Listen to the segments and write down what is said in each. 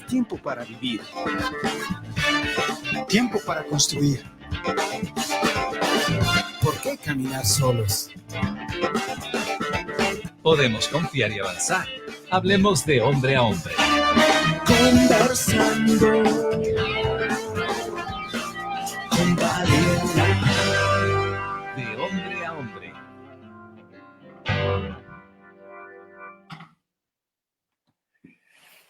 Tiempo para vivir. Tiempo para construir. ¿Por qué caminar solos? Podemos confiar y avanzar. Hablemos de hombre a hombre. Conversando con Valeria. De hombre a hombre.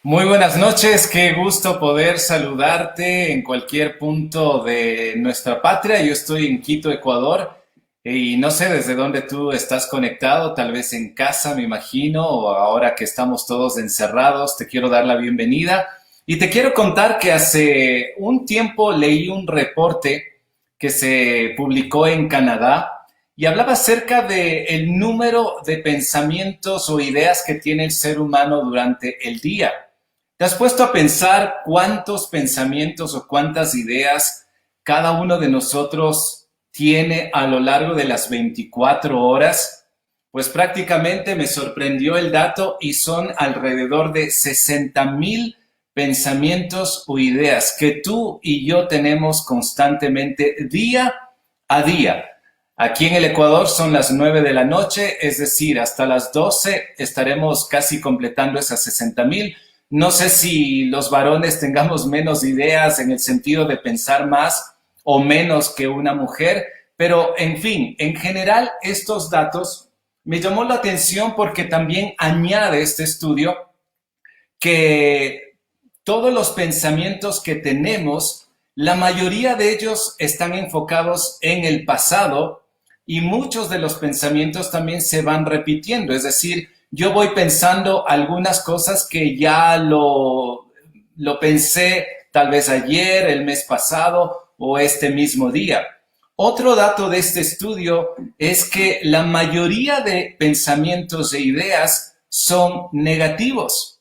Muy buenas noches, qué gusto poder saludarte en cualquier punto de nuestra patria. Yo estoy en Quito, Ecuador, y no sé desde dónde tú estás conectado, tal vez en casa, me imagino, o ahora que estamos todos encerrados, te quiero dar la bienvenida. Y te quiero contar que hace un tiempo leí un reporte que se publicó en Canadá y hablaba acerca del número de pensamientos o ideas que tiene el ser humano durante el día. ¿Te has puesto a pensar cuántos pensamientos o cuántas ideas cada uno de nosotros tiene a lo largo de las 24 horas? Pues prácticamente me sorprendió el dato y son alrededor de 60,000 pensamientos o ideas que tú y yo tenemos constantemente día a día. Aquí en el Ecuador son las 9 de la noche, es decir, hasta las 12 estaremos casi completando esas 60,000. No sé si los varones tengamos menos ideas en el sentido de pensar más o menos que una mujer, pero en fin, en general estos datos me llamó la atención porque también añade este estudio que todos los pensamientos que tenemos, la mayoría de ellos están enfocados en el pasado y muchos de los pensamientos también se van repitiendo. Es decir, yo voy pensando algunas cosas que ya lo pensé tal vez ayer, el mes pasado o este mismo día. Otro dato de este estudio es que la mayoría de pensamientos e ideas son negativos.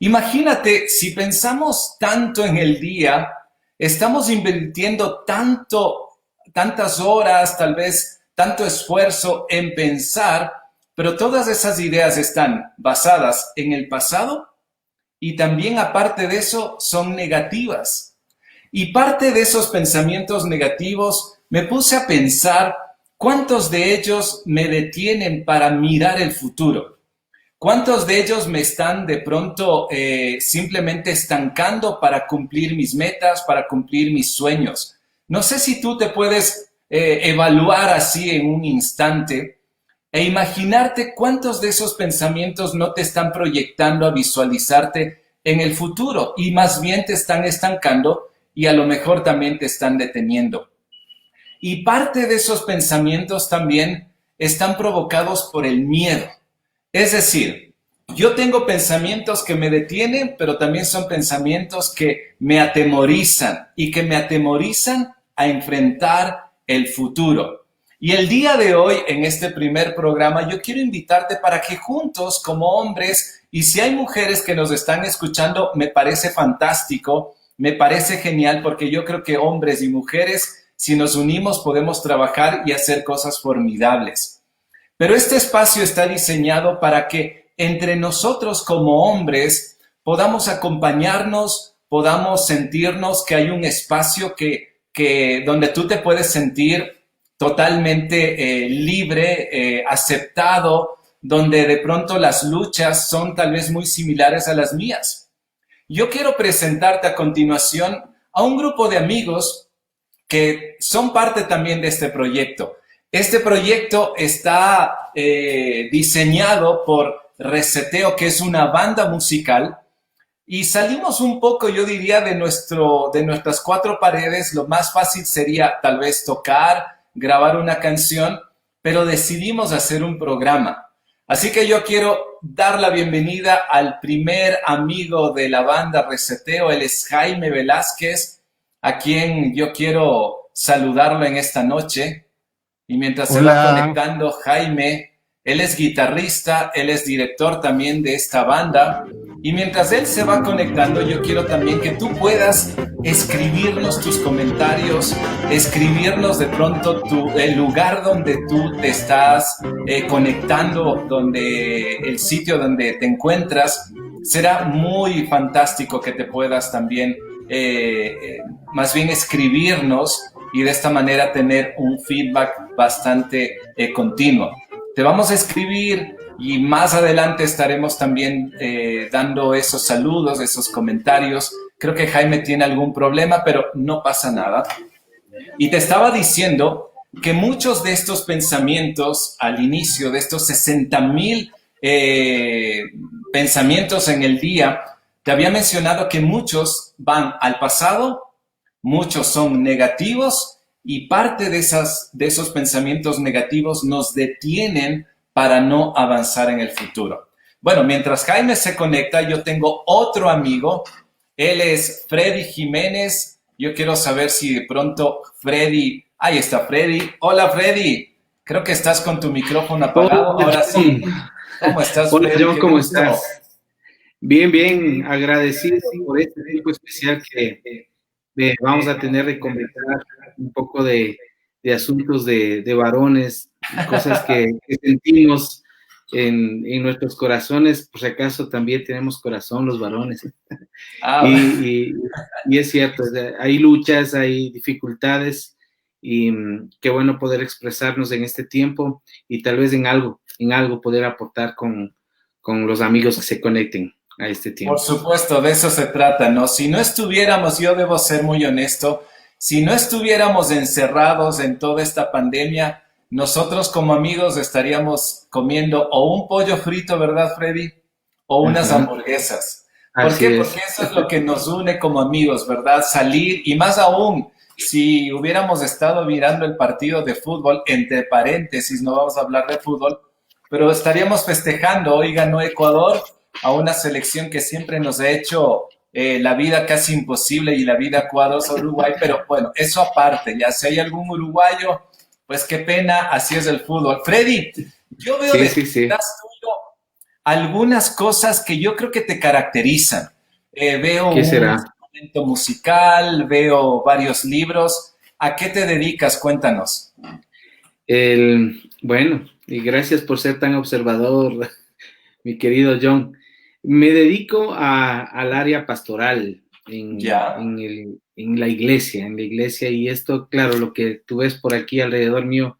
Imagínate, si pensamos tanto en el día, estamos invirtiendo tantas horas, tal vez tanto esfuerzo en pensar, pero todas esas ideas están basadas en el pasado y también aparte de eso son negativas. Y parte de esos pensamientos negativos me puse a pensar cuántos de ellos me detienen para mirar el futuro. ¿Cuántos de ellos me están de pronto simplemente estancando para cumplir mis metas, para cumplir mis sueños? No sé si tú te puedes evaluar así en un instante e imaginarte cuántos de esos pensamientos no te están proyectando a visualizarte en el futuro y más bien te están estancando y a lo mejor también te están deteniendo. Y parte de esos pensamientos también están provocados por el miedo. Es decir, yo tengo pensamientos que me detienen, pero también son pensamientos que me atemorizan y que me atemorizan a enfrentar el futuro. Y el día de hoy, en este primer programa, yo quiero invitarte para que juntos, como hombres, y si hay mujeres que nos están escuchando, me parece fantástico, me parece genial, porque yo creo que hombres y mujeres, si nos unimos, podemos trabajar y hacer cosas formidables. Pero este espacio está diseñado para que entre nosotros como hombres podamos acompañarnos, podamos sentirnos que hay un espacio donde tú te puedes sentir totalmente libre, aceptado, donde de pronto las luchas son tal vez muy similares a las mías. Yo quiero presentarte a continuación a un grupo de amigos que son parte también de este proyecto. Este proyecto está diseñado por Reseteo, que es una banda musical, y salimos un poco, yo diría, de nuestras cuatro paredes. Lo más fácil sería tal vez tocar, grabar una canción, pero decidimos hacer un programa. Así que yo quiero dar la bienvenida al primer amigo de la banda Reseteo. Él es Jaime Velázquez, a quien yo quiero saludarlo en esta noche. Y mientras se va conectando Jaime, él es guitarrista, él es director también de esta banda. Y mientras él se va conectando, yo quiero también que tú puedas escribirnos tus comentarios, escribirnos de pronto el lugar donde tú te estás conectando, el sitio donde te encuentras. Será muy fantástico que te puedas también más bien escribirnos y de esta manera tener un feedback bastante continuo. Te vamos a escribir y más adelante estaremos también dando esos saludos, esos comentarios. Creo que Jaime tiene algún problema, pero no pasa nada. Y te estaba diciendo que muchos de estos pensamientos al inicio, de estos 60,000 pensamientos en el día, te había mencionado que muchos van al pasado, muchos son negativos y parte de esos pensamientos negativos nos detienen para no avanzar en el futuro. Bueno, mientras Jaime se conecta, yo tengo otro amigo. Él es Freddy Jiménez. Yo quiero saber si de pronto Freddy... Ahí está Freddy. Hola, Freddy. Creo que estás con tu micrófono apagado. Hola, ahora sí. ¿Cómo estás, Hola, Freddy? John, ¿cómo estás? Bien, bien. Agradecido por este tiempo especial que vamos a tener de conversar un poco de asuntos de varones, cosas que sentimos en nuestros corazones, por si acaso también tenemos corazón los varones. Ah, Y es cierto, hay luchas, hay dificultades y qué bueno poder expresarnos en este tiempo y tal vez en algo poder aportar con los amigos que se conecten a este tiempo. por supuesto, de eso se trata, ¿no? Si no estuviéramos, yo debo ser muy honesto, si no estuviéramos encerrados en toda esta pandemia, nosotros como amigos estaríamos comiendo o un pollo frito, ¿verdad, Freddy? O unas hamburguesas. ¿Por Así qué? es. Porque eso es lo que nos une como amigos, ¿verdad? Salir y más aún, si hubiéramos estado mirando el partido de fútbol, entre paréntesis, no vamos a hablar de fútbol, pero estaríamos festejando, hoy ganó Ecuador a una selección que siempre nos ha hecho la vida casi imposible y la vida cuadros a Uruguay, pero bueno, eso aparte, ya si hay algún uruguayo, pues qué pena, así es el fútbol. Freddy, yo veo detrás tuyo algunas cosas que yo creo que te caracterizan. Veo ¿Qué será? un instrumento musical, veo varios libros. ¿A qué te dedicas? Cuéntanos. Bueno, y gracias por ser tan observador, mi querido John. Me dedico al área pastoral en la iglesia, y esto, claro, lo que tú ves por aquí alrededor mío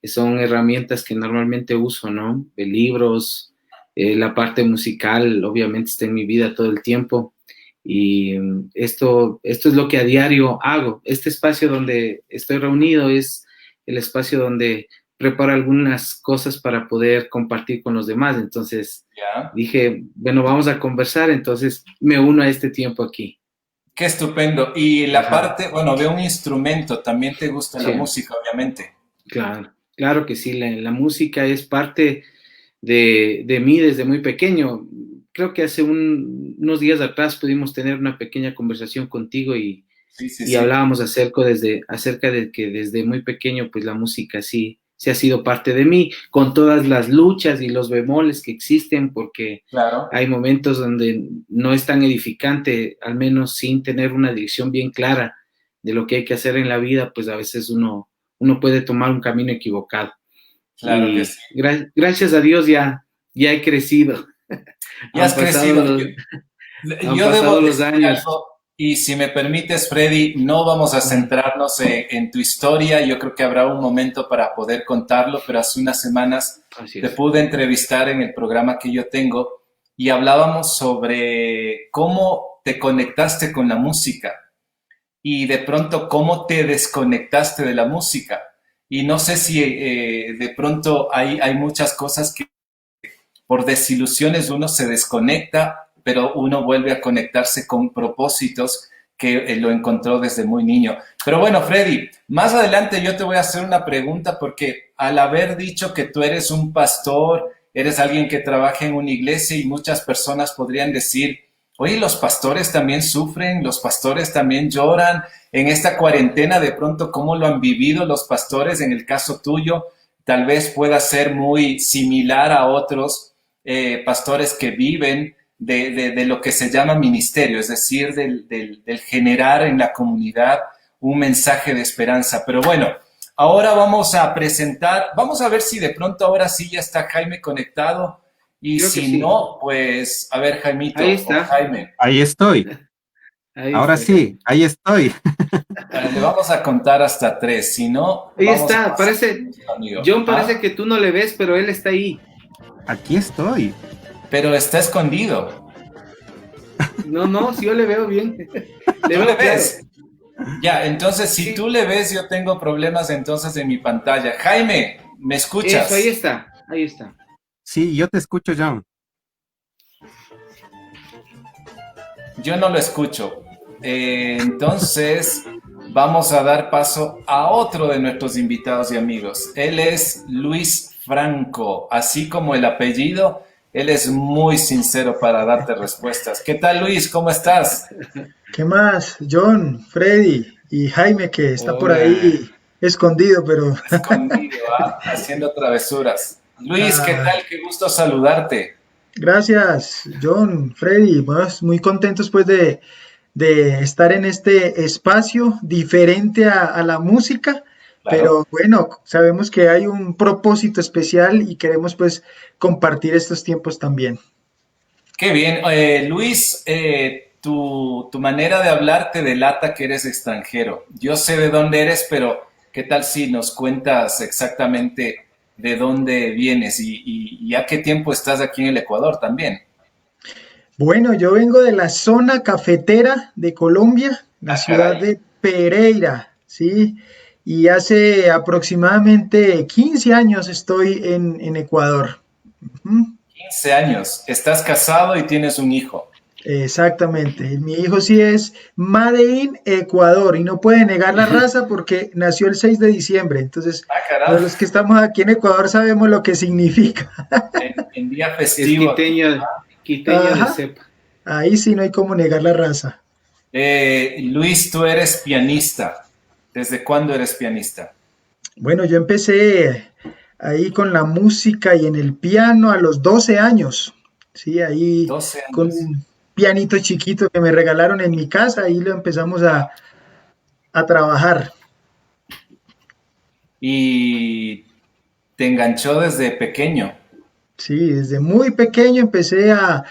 son herramientas que normalmente uso, ¿no? De libros, la parte musical obviamente está en mi vida todo el tiempo y esto es lo que a diario hago. Este espacio donde estoy reunido es el espacio donde preparo algunas cosas para poder compartir con los demás. Entonces dije, bueno, vamos a conversar, entonces me uno a este tiempo aquí. Qué estupendo. Y la parte, bueno, veo un instrumento, también te gusta la música, obviamente. Claro que sí, la música es parte de mí desde muy pequeño. Creo que hace unos días atrás pudimos tener una pequeña conversación contigo y hablábamos acerca de que desde muy pequeño pues la música sí ha sido parte de mí, con todas las luchas y los bemoles que existen, porque hay momentos donde no es tan edificante, al menos sin tener una dirección bien clara de lo que hay que hacer en la vida, pues a veces uno puede tomar un camino equivocado. Claro que sí. Gracias a Dios ya he crecido. Ya has crecido. Yo debo los años. Algo, y si me permites, Freddy, no vamos a centrarnos en tu historia. Yo creo que habrá un momento para poder contarlo, pero hace unas semanas te pude entrevistar en el programa que yo tengo y hablábamos sobre cómo te conectaste con la música y de pronto cómo te desconectaste de la música. Y no sé si de pronto hay muchas cosas que por desilusiones uno se desconecta, pero uno vuelve a conectarse con propósitos que lo encontró desde muy niño. Pero bueno, Freddy, más adelante yo te voy a hacer una pregunta porque al haber dicho que tú eres un pastor, eres alguien que trabaja en una iglesia y muchas personas podrían decir, oye, los pastores también sufren, los pastores también lloran. En esta cuarentena, de pronto, ¿cómo lo han vivido los pastores? En el caso tuyo, tal vez pueda ser muy similar a otros pastores que viven de lo que se llama ministerio, es decir, del generar en la comunidad un mensaje de esperanza. Pero bueno, ahora vamos a presentar, vamos a ver si de pronto ahora sí ya está Jaime conectado. Y creo si no, pues, a ver, Jaimito. Ahí está. Jaime. Ahí estoy. Ahora sí, ahí estoy. Le vamos a contar hasta 3, si no... Ahí está, parece... John, parece que tú no le ves, pero él está ahí. Aquí estoy. Pero está escondido. No, si yo le veo bien. ¿Le ves? Ya, entonces, si tú le ves, yo tengo problemas entonces en mi pantalla. Jaime, ¿me escuchas? Eso, ahí está. Sí, yo te escucho, John. Yo no lo escucho. Entonces, vamos a dar paso a otro de nuestros invitados y amigos. Él es Luis Franco, así como el apellido, él es muy sincero para darte respuestas. ¿Qué tal, Luis? ¿Cómo estás? ¿Qué más? John, Freddy y Jaime, que está por ahí escondido, pero... Escondido, haciendo travesuras. Luis, ¿qué tal? Qué gusto saludarte. Gracias, John, Freddy, muy contentos pues de estar en este espacio diferente a la música, Claro. pero bueno, sabemos que hay un propósito especial y queremos pues compartir estos tiempos también. Qué bien. Luis, tu manera de hablar te delata que eres extranjero. Yo sé de dónde eres, pero ¿qué tal si nos cuentas exactamente de dónde vienes y a qué tiempo estás aquí en el Ecuador también? Bueno, yo vengo de la zona cafetera de Colombia, la Ah, ciudad caray. de Pereira, ¿sí? Y hace aproximadamente 15 años estoy en Ecuador. Ujú. 15 años. Estás casado y tienes un hijo. Exactamente. Mi hijo sí es Made in Ecuador y no puede negar la raza porque nació el 6 de diciembre. Entonces, Ah, caray. todos los que estamos aquí en Ecuador sabemos lo que significa. En día Es festivo aquí. quiteño de Ajá. cepa. Ahí sí no hay cómo negar la raza. Luis, tú eres pianista. ¿Desde cuándo eres pianista? Bueno, yo empecé ahí con la música y en el piano a los 12 años. Sí, ahí 12 con años. un pianito chiquito que me regalaron en mi casa, ahí lo empezamos a trabajar. Y te enganchó desde pequeño. Sí, desde muy pequeño empecé a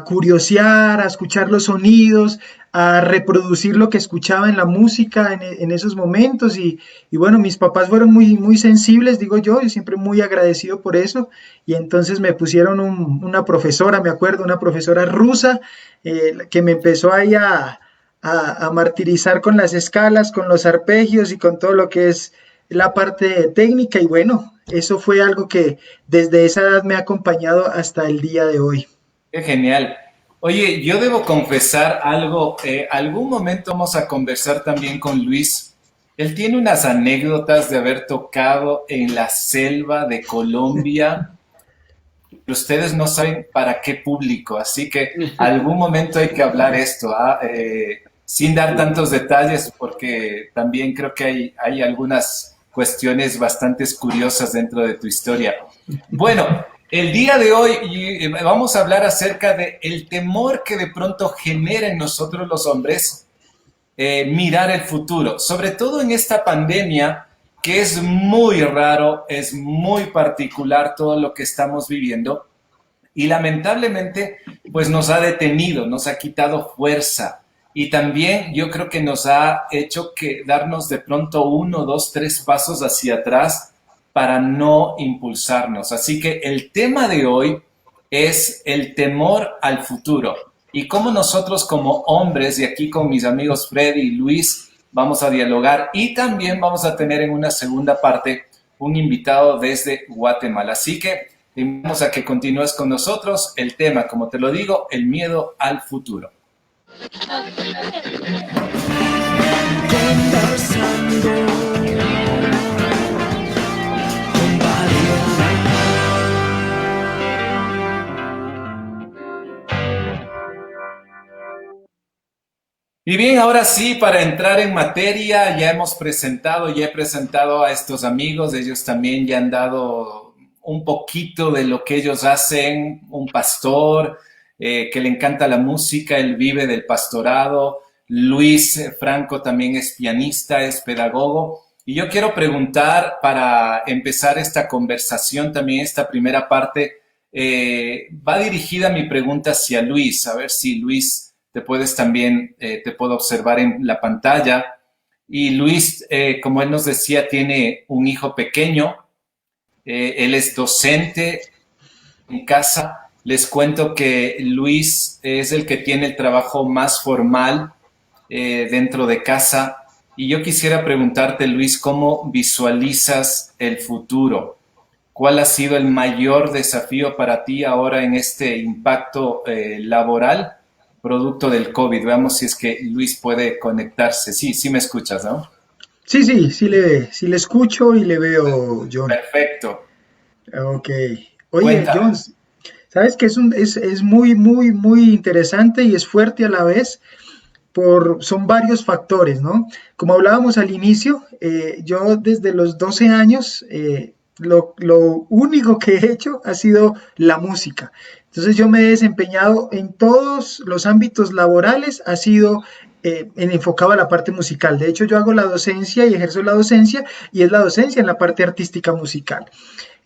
curiosear, a escuchar los sonidos, a reproducir lo que escuchaba en la música en esos momentos y bueno, mis papás fueron muy sensibles, digo yo siempre muy agradecido por eso y entonces me pusieron una profesora, me acuerdo, una profesora rusa que me empezó ahí a martirizar con las escalas, con los arpegios y con todo lo que es la parte técnica y bueno, eso fue algo que desde esa edad me ha acompañado hasta el día de hoy. Qué genial. Oye, yo debo confesar algo. Algún momento vamos a conversar también con Luis. Él tiene unas anécdotas de haber tocado en la selva de Colombia. Ustedes no saben para qué público, así que algún momento hay que hablar esto, ¿ah? Sin dar tantos detalles, porque también creo que hay algunas cuestiones bastante curiosas dentro de tu historia. Bueno, el día de hoy vamos a hablar acerca de el temor que de pronto genera en nosotros los hombres mirar el futuro, sobre todo en esta pandemia que es muy raro, es muy particular todo lo que estamos viviendo y lamentablemente pues nos ha detenido, nos ha quitado fuerza y también yo creo que nos ha hecho que darnos de pronto 1, 2, 3 pasos hacia atrás para no impulsarnos. Así que el tema de hoy es el temor al futuro y cómo nosotros como hombres, y aquí con mis amigos Freddy y Luis, vamos a dialogar y también vamos a tener en una segunda parte un invitado desde Guatemala. Así que te invitamos a que continúes con nosotros. El tema, como te lo digo, el miedo al futuro. Y bien, ahora sí, para entrar en materia, ya he presentado a estos amigos, ellos también ya han dado un poquito de lo que ellos hacen, un pastor que le encanta la música, él vive del pastorado, Luis Franco también es pianista, es pedagogo, y yo quiero preguntar para empezar esta conversación, también esta primera parte, va dirigida mi pregunta hacia Luis, a ver si Luis te puedes también, te puedo observar en la pantalla. Y Luis, como él nos decía, tiene un hijo pequeño, él es docente en casa. Les cuento que Luis es el que tiene el trabajo más formal dentro de casa. Y yo quisiera preguntarte, Luis, ¿cómo visualizas el futuro? ¿Cuál ha sido el mayor desafío para ti ahora en este impacto laboral? Producto del COVID. Veamos si es que Luis puede conectarse. Sí, sí me escuchas, ¿no? Sí le escucho y le veo, John. Perfecto. Ok. Oye, Cuéntame. John, sabes que es muy interesante y es fuerte a la vez son varios factores, ¿no? Como hablábamos al inicio, yo desde los 12 años, lo único que he hecho ha sido la música. Entonces yo me he desempeñado en todos los ámbitos laborales, ha sido enfocado a la parte musical. De hecho, yo hago la docencia y ejerzo la docencia, y es la docencia en la parte artística musical.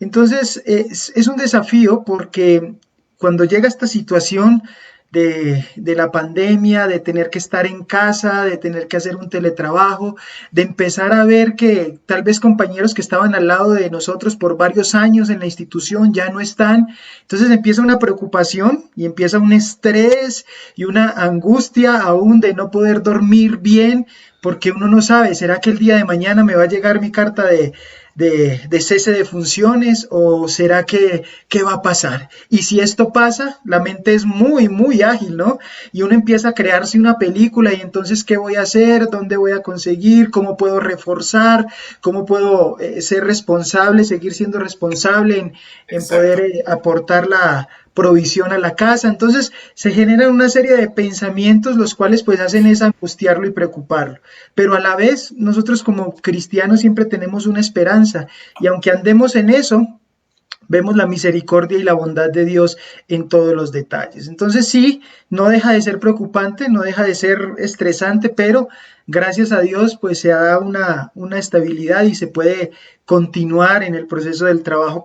Entonces, es un desafío porque cuando llega esta situación de la pandemia, de tener que estar en casa, de tener que hacer un teletrabajo, de empezar a ver que tal vez compañeros que estaban al lado de nosotros por varios años en la institución ya no están, entonces empieza una preocupación y empieza un estrés y una angustia aún de no poder dormir bien, porque uno no sabe, ¿será que el día de mañana me va a llegar mi carta de cese de funciones, o será que qué va a pasar? Y si esto pasa, la mente es muy, muy ágil, ¿no? Y uno empieza a crearse una película, y entonces, ¿qué voy a hacer? ¿Dónde voy a conseguir? ¿Cómo puedo reforzar? ¿Cómo puedo ser responsable, seguir siendo responsable en poder aportar la provisión a la casa? Entonces se generan una serie de pensamientos, los cuales pues hacen es angustiarlo y preocuparlo, pero a la vez nosotros como cristianos siempre tenemos una esperanza, y aunque andemos en eso, vemos la misericordia y la bondad de Dios en todos los detalles. Entonces sí, no deja de ser preocupante, no deja de ser estresante, pero gracias a Dios pues se da una estabilidad y se puede continuar en el proceso del trabajo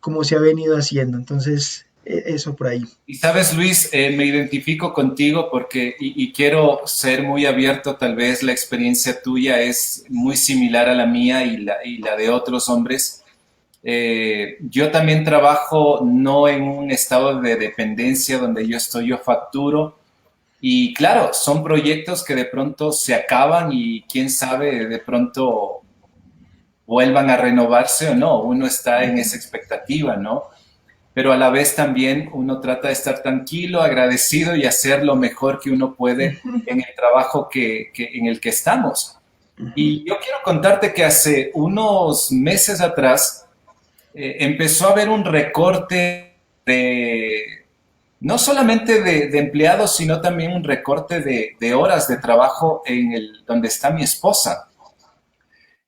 como se ha venido haciendo. Entonces, eso por ahí. Y sabes, Luis, me identifico contigo porque, y quiero ser muy abierto, tal vez la experiencia tuya es muy similar a la mía y la de otros hombres. Yo también trabajo no en un estado de dependencia donde yo facturo, y claro, son proyectos que de pronto se acaban y quién sabe, de pronto vuelvan a renovarse o no, uno está en esa expectativa, ¿no? Pero a la vez también uno trata de estar tranquilo, agradecido y hacer lo mejor que uno puede en el trabajo en el que estamos. Y yo quiero contarte que hace unos meses atrás empezó a haber un recorte no solamente de empleados, sino también un recorte de horas de trabajo donde está mi esposa.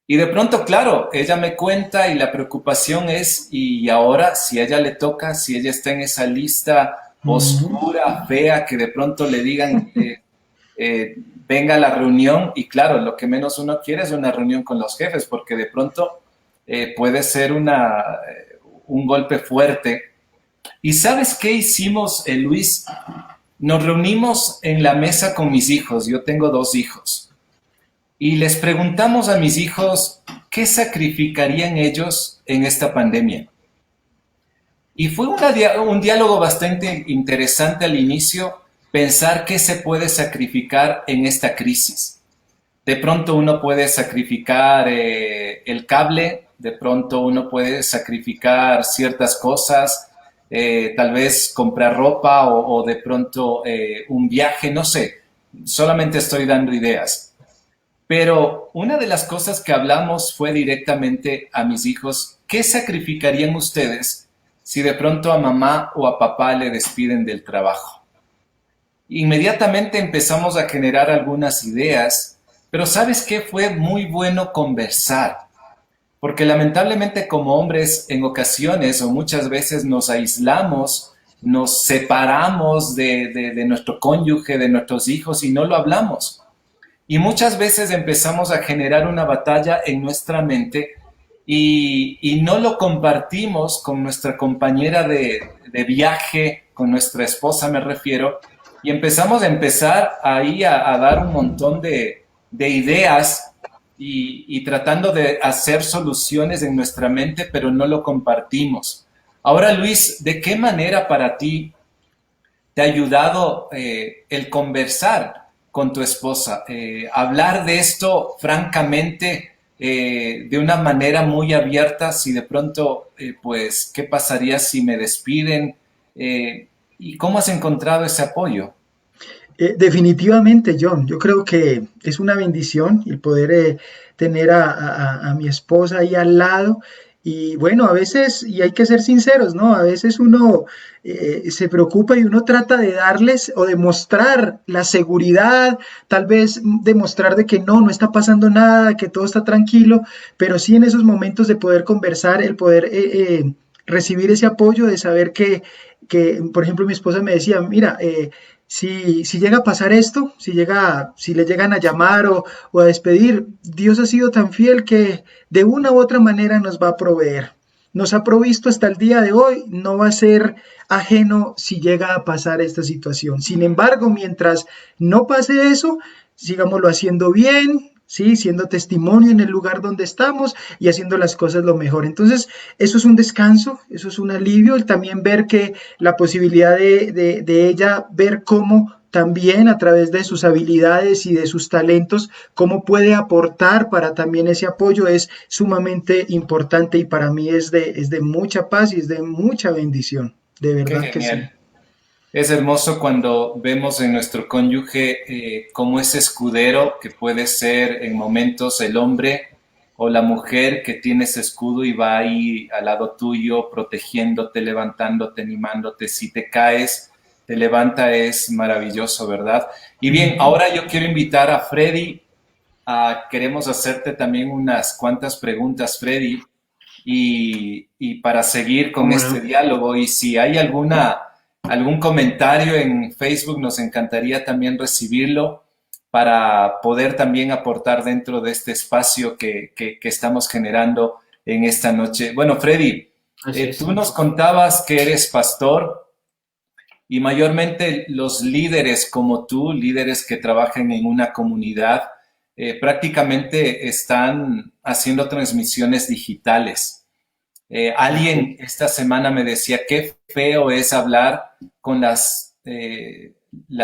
Y de pronto, claro, ella me cuenta y la preocupación es, y ahora si a ella le toca, si ella está en esa lista oscura, fea, que de pronto le digan, venga a la reunión, y claro, lo que menos uno quiere es una reunión con los jefes, porque de pronto puede ser un golpe fuerte. ¿Y sabes qué hicimos, Luis? Nos reunimos en la mesa con mis hijos, yo tengo 2 hijos. Y les preguntamos a mis hijos qué sacrificarían ellos en esta pandemia. Y fue un diálogo bastante interesante al inicio, pensar qué se puede sacrificar en esta crisis. De pronto uno puede sacrificar el cable, de pronto uno puede sacrificar ciertas cosas, tal vez comprar ropa o de pronto un viaje, no sé, solamente estoy dando ideas. Pero una de las cosas que hablamos fue directamente a mis hijos, ¿qué sacrificarían ustedes si de pronto a mamá o a papá le despiden del trabajo? Inmediatamente empezamos a generar algunas ideas, pero ¿sabes qué? Fue muy bueno conversar, porque lamentablemente como hombres en ocasiones o muchas veces nos aislamos, nos separamos de nuestro cónyuge, de nuestros hijos y no lo hablamos. Y muchas veces empezamos a generar una batalla en nuestra mente y no lo compartimos con nuestra compañera de viaje, con nuestra esposa me refiero, y empezar ahí a dar un montón de ideas y tratando de hacer soluciones en nuestra mente, pero no lo compartimos. Ahora, Luis, ¿de qué manera para ti te ha ayudado el conversar con tu esposa? Hablar de esto francamente, de una manera muy abierta, si de pronto, pues, ¿qué pasaría si me despiden? ¿Y cómo has encontrado ese apoyo? Definitivamente, John, yo creo que es una bendición el poder tener a mi esposa ahí al lado. Y bueno, a veces, y hay que ser sinceros, ¿no? A veces uno se preocupa y uno trata de darles o demostrar la seguridad, tal vez demostrar de que no está pasando nada, que todo está tranquilo, pero sí en esos momentos de poder conversar, el poder recibir ese apoyo, de saber que, por ejemplo, mi esposa me decía, mira, si llega a pasar esto, si le llegan a llamar o a despedir, Dios ha sido tan fiel que de una u otra manera nos va a proveer. Nos ha provisto hasta el día de hoy, no va a ser ajeno si llega a pasar esta situación. Sin embargo, mientras no pase eso, sigámoslo haciendo bien, ¿sí? Siendo testimonio en el lugar donde estamos y haciendo las cosas lo mejor. Entonces, eso es un descanso, eso es un alivio, el también ver que la posibilidad de ella, ver cómo también a través de sus habilidades y de sus talentos, cómo puede aportar para también ese apoyo es sumamente importante y para mí es de mucha paz y es de mucha bendición, de verdad Qué que sí. genial. Es hermoso cuando vemos en nuestro cónyuge como ese escudero que puede ser en momentos el hombre o la mujer que tiene ese escudo y va ahí al lado tuyo, protegiéndote, levantándote, animándote. Si te caes, te levanta, es maravilloso, ¿verdad? Y bien, ahora yo quiero invitar a Freddy. Queremos hacerte también unas cuantas preguntas, Freddy, y para seguir con este diálogo. Y si hay algún comentario en Facebook, nos encantaría también recibirlo para poder también aportar dentro de este espacio que estamos generando en esta noche. Bueno, Freddy, tú nos contabas que eres pastor y mayormente los líderes como tú, líderes que trabajan en una comunidad, prácticamente están haciendo transmisiones digitales. Alguien esta semana me decía qué feo es hablar con las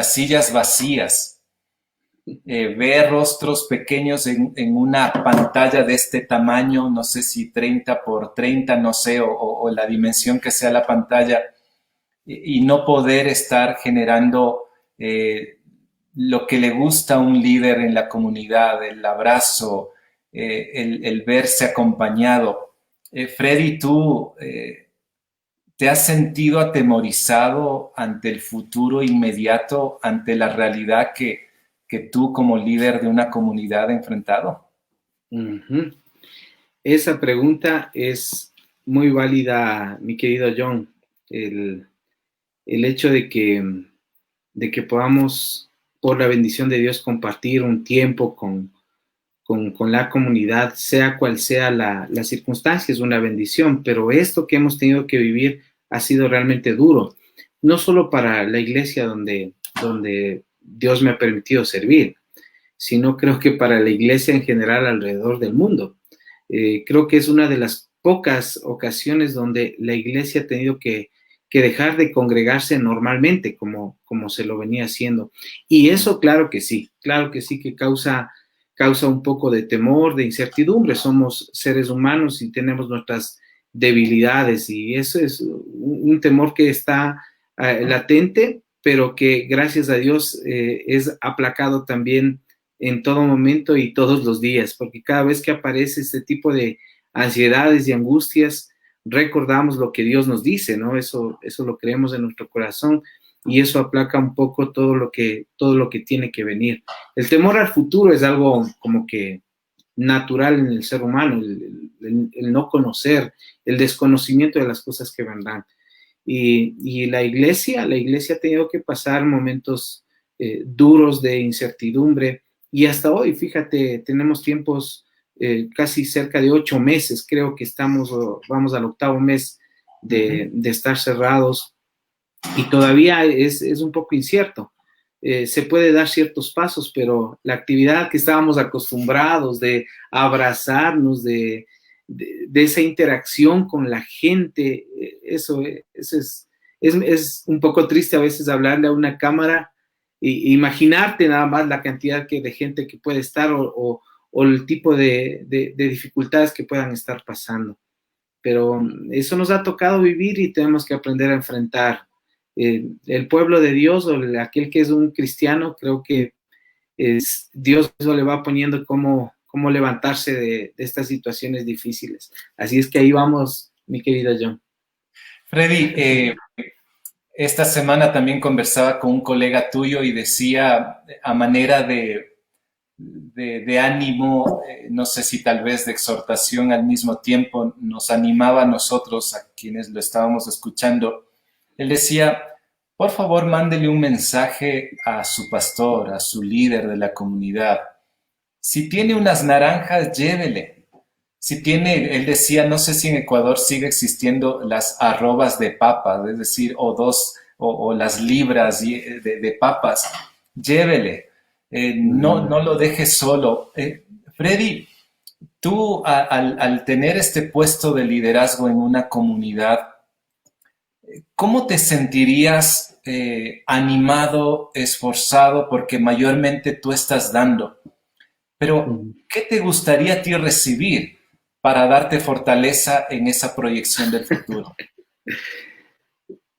sillas vacías, ver rostros pequeños en una pantalla de este tamaño, no sé si 30 por 30, no sé, o la dimensión que sea la pantalla, y no poder estar generando lo que le gusta a un líder en la comunidad, el abrazo, el verse acompañado. Freddy, ¿tú te has sentido atemorizado ante el futuro inmediato, ante la realidad que tú como líder de una comunidad has enfrentado? Uh-huh. Esa pregunta es muy válida, mi querido John. El hecho de que podamos, por la bendición de Dios, compartir un tiempo con la comunidad, sea cual sea la circunstancia, es una bendición, pero esto que hemos tenido que vivir ha sido realmente duro, no solo para la iglesia donde Dios me ha permitido servir, sino creo que para la iglesia en general alrededor del mundo. Creo que es una de las pocas ocasiones donde la iglesia ha tenido que dejar de congregarse normalmente como se lo venía haciendo. Y eso claro que sí que causa un poco de temor, de incertidumbre. Somos seres humanos y tenemos nuestras debilidades y eso es un temor que está latente, pero que gracias a Dios es aplacado también en todo momento y todos los días, porque cada vez que aparece este tipo de ansiedades y angustias, recordamos lo que Dios nos dice, ¿no? Eso lo creemos en nuestro corazón y eso aplaca un poco todo lo que tiene que venir. El temor al futuro es algo como que natural en el ser humano, el no conocer, el desconocimiento de las cosas que vendrán. Y la iglesia ha tenido que pasar momentos duros de incertidumbre y hasta hoy, fíjate, tenemos tiempos casi cerca de 8 meses, creo que vamos al 8º mes de estar cerrados y todavía es un poco incierto. Se puede dar ciertos pasos, pero la actividad que estábamos acostumbrados de abrazarnos, de esa interacción con la gente, eso es un poco triste a veces hablarle a una cámara e imaginarte nada más la cantidad de gente que puede estar o el tipo de dificultades que puedan estar pasando. Pero eso nos ha tocado vivir y tenemos que aprender a enfrentar. El pueblo de Dios o aquel que es un cristiano, creo que Dios le va poniendo cómo levantarse de estas situaciones difíciles. Así es que ahí vamos, mi querido John. Freddy, esta semana también conversaba con un colega tuyo y decía a manera de ánimo, no sé si tal vez de exhortación al mismo tiempo, nos animaba a nosotros, a quienes lo estábamos escuchando. Él decía, por favor, mándele un mensaje a su pastor, a su líder de la comunidad. Si tiene unas naranjas, llévele. Si tiene, él decía, no sé si en Ecuador sigue existiendo las arrobas de papas, es decir, o las libras de papas, llévele. No lo dejes solo. Freddy, tú al tener este puesto de liderazgo en una comunidad, ¿cómo te sentirías animado, esforzado? Porque mayormente tú estás dando. Pero, ¿qué te gustaría a ti recibir para darte fortaleza en esa proyección del futuro?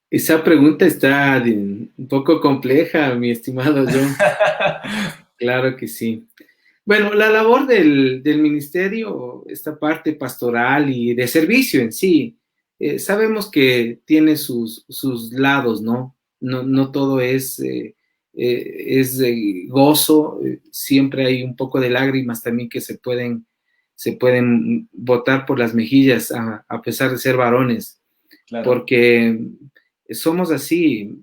Esa pregunta está un poco compleja, mi estimado John. Claro que sí. Bueno, la labor del ministerio, esta parte pastoral y de servicio en sí, sabemos que tiene sus lados, ¿no? No todo es gozo, siempre hay un poco de lágrimas también que se pueden botar por las mejillas a pesar de ser varones, claro. Porque somos así,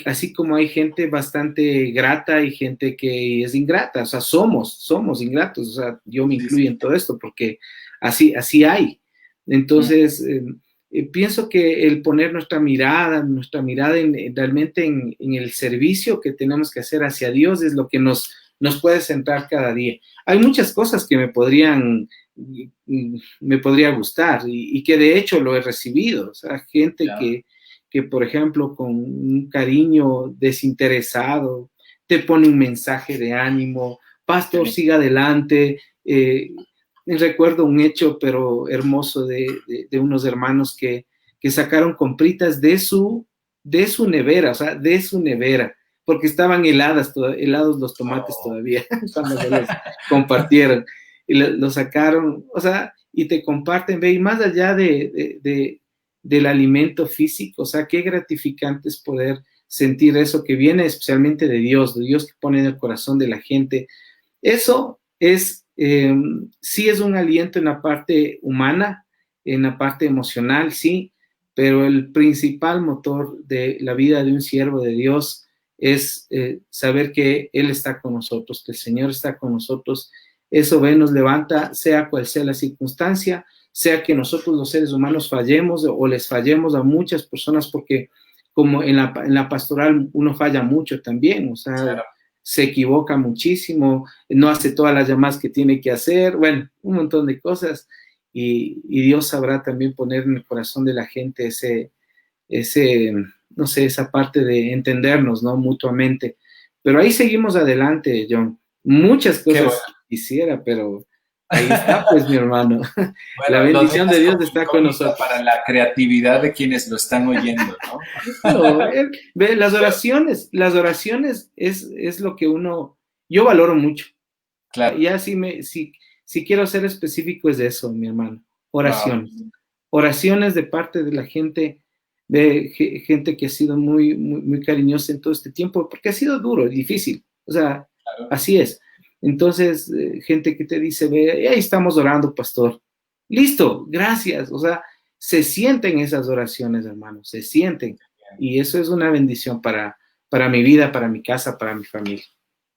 así como hay gente bastante grata y gente que es ingrata, o sea, somos ingratos, o sea, yo me incluyo en todo esto porque así hay. Entonces, pienso que el poner nuestra mirada realmente en el servicio que tenemos que hacer hacia Dios es lo que nos puede centrar cada día. Hay muchas cosas que me podría gustar y que de hecho lo he recibido. O sea, gente claro. que, por ejemplo, con un cariño desinteresado, te pone un mensaje de ánimo, pastor, siga adelante. Recuerdo un hecho, pero hermoso, de unos hermanos que sacaron compritas de su nevera, o sea, de su nevera, porque estaban helados los tomates todavía, cuando se los compartieron, y lo sacaron, o sea, y te comparten, ve, y más allá del alimento físico, o sea, qué gratificante es poder sentir eso que viene especialmente de Dios que pone en el corazón de la gente. Eso es, sí es un aliento en la parte humana, en la parte emocional, sí, pero el principal motor de la vida de un siervo de Dios es saber que Él está con nosotros, que el Señor está con nosotros. Eso nos levanta, sea cual sea la circunstancia, sea que nosotros los seres humanos fallemos o les fallemos a muchas personas, porque como en la pastoral uno falla mucho también, o sea, claro. Se equivoca muchísimo, no hace todas las llamadas que tiene que hacer, bueno, un montón de cosas, y Dios sabrá también poner en el corazón de la gente no sé, esa parte de entendernos, ¿no? Mutuamente. Pero ahí seguimos adelante, John. Muchas cosas quisiera, pero ahí está, pues, mi hermano. Bueno, la bendición de Dios está con nosotros. Para la creatividad de quienes lo están oyendo, ¿no? Ve, las oraciones es lo que yo valoro mucho. Claro. Ya si quiero ser específico es de eso, mi hermano. Oraciones. Wow. Oraciones de parte de la gente, de gente que ha sido muy, muy, muy cariñosa en todo este tiempo, porque ha sido duro, difícil. O sea, claro. Así es. Entonces, gente que te dice, ve, ahí estamos orando, pastor. Listo, gracias. O sea, se sienten esas oraciones, hermano, se sienten. Y eso es una bendición para mi vida, para mi casa, para mi familia.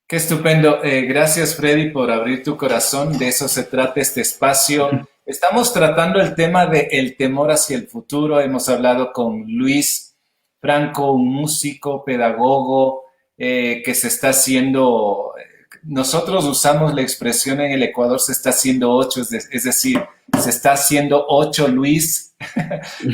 Qué estupendo. Gracias, Freddy, por abrir tu corazón. De eso se trata este espacio. Estamos tratando el tema del temor hacia el futuro. Hemos hablado con Luis Franco, un músico, pedagogo, que se está haciendo... Nosotros usamos la expresión en el Ecuador, se está haciendo 8, es decir, se está haciendo 8 Luis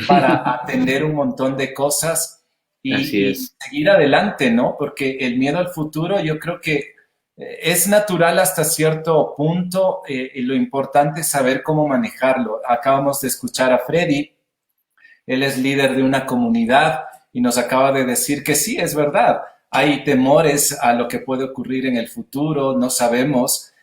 para atender un montón de cosas y seguir adelante, ¿no? Porque el miedo al futuro yo creo que es natural hasta cierto punto y lo importante es saber cómo manejarlo. Acabamos de escuchar a Freddy, él es líder de una comunidad y nos acaba de decir que sí, es verdad. Hay temores a lo que puede ocurrir en el futuro, no sabemos.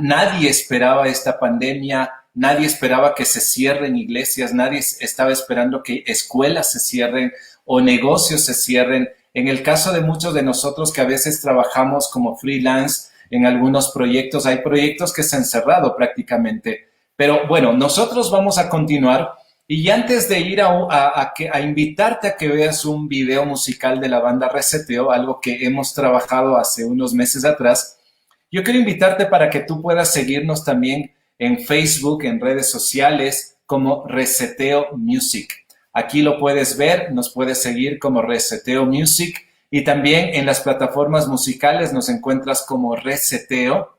Nadie esperaba esta pandemia, nadie esperaba que se cierren iglesias, nadie estaba esperando que escuelas se cierren o negocios se cierren. En el caso de muchos de nosotros que a veces trabajamos como freelance en algunos proyectos, hay proyectos que se han cerrado prácticamente. Pero bueno, nosotros vamos a continuar Y antes de ir a invitarte a que veas un video musical de la banda Reseteo, algo que hemos trabajado hace unos meses atrás, yo quiero invitarte para que tú puedas seguirnos también en Facebook, en redes sociales, como Reseteo Music. Aquí lo puedes ver, nos puedes seguir como Reseteo Music y también en las plataformas musicales nos encuentras como Reseteo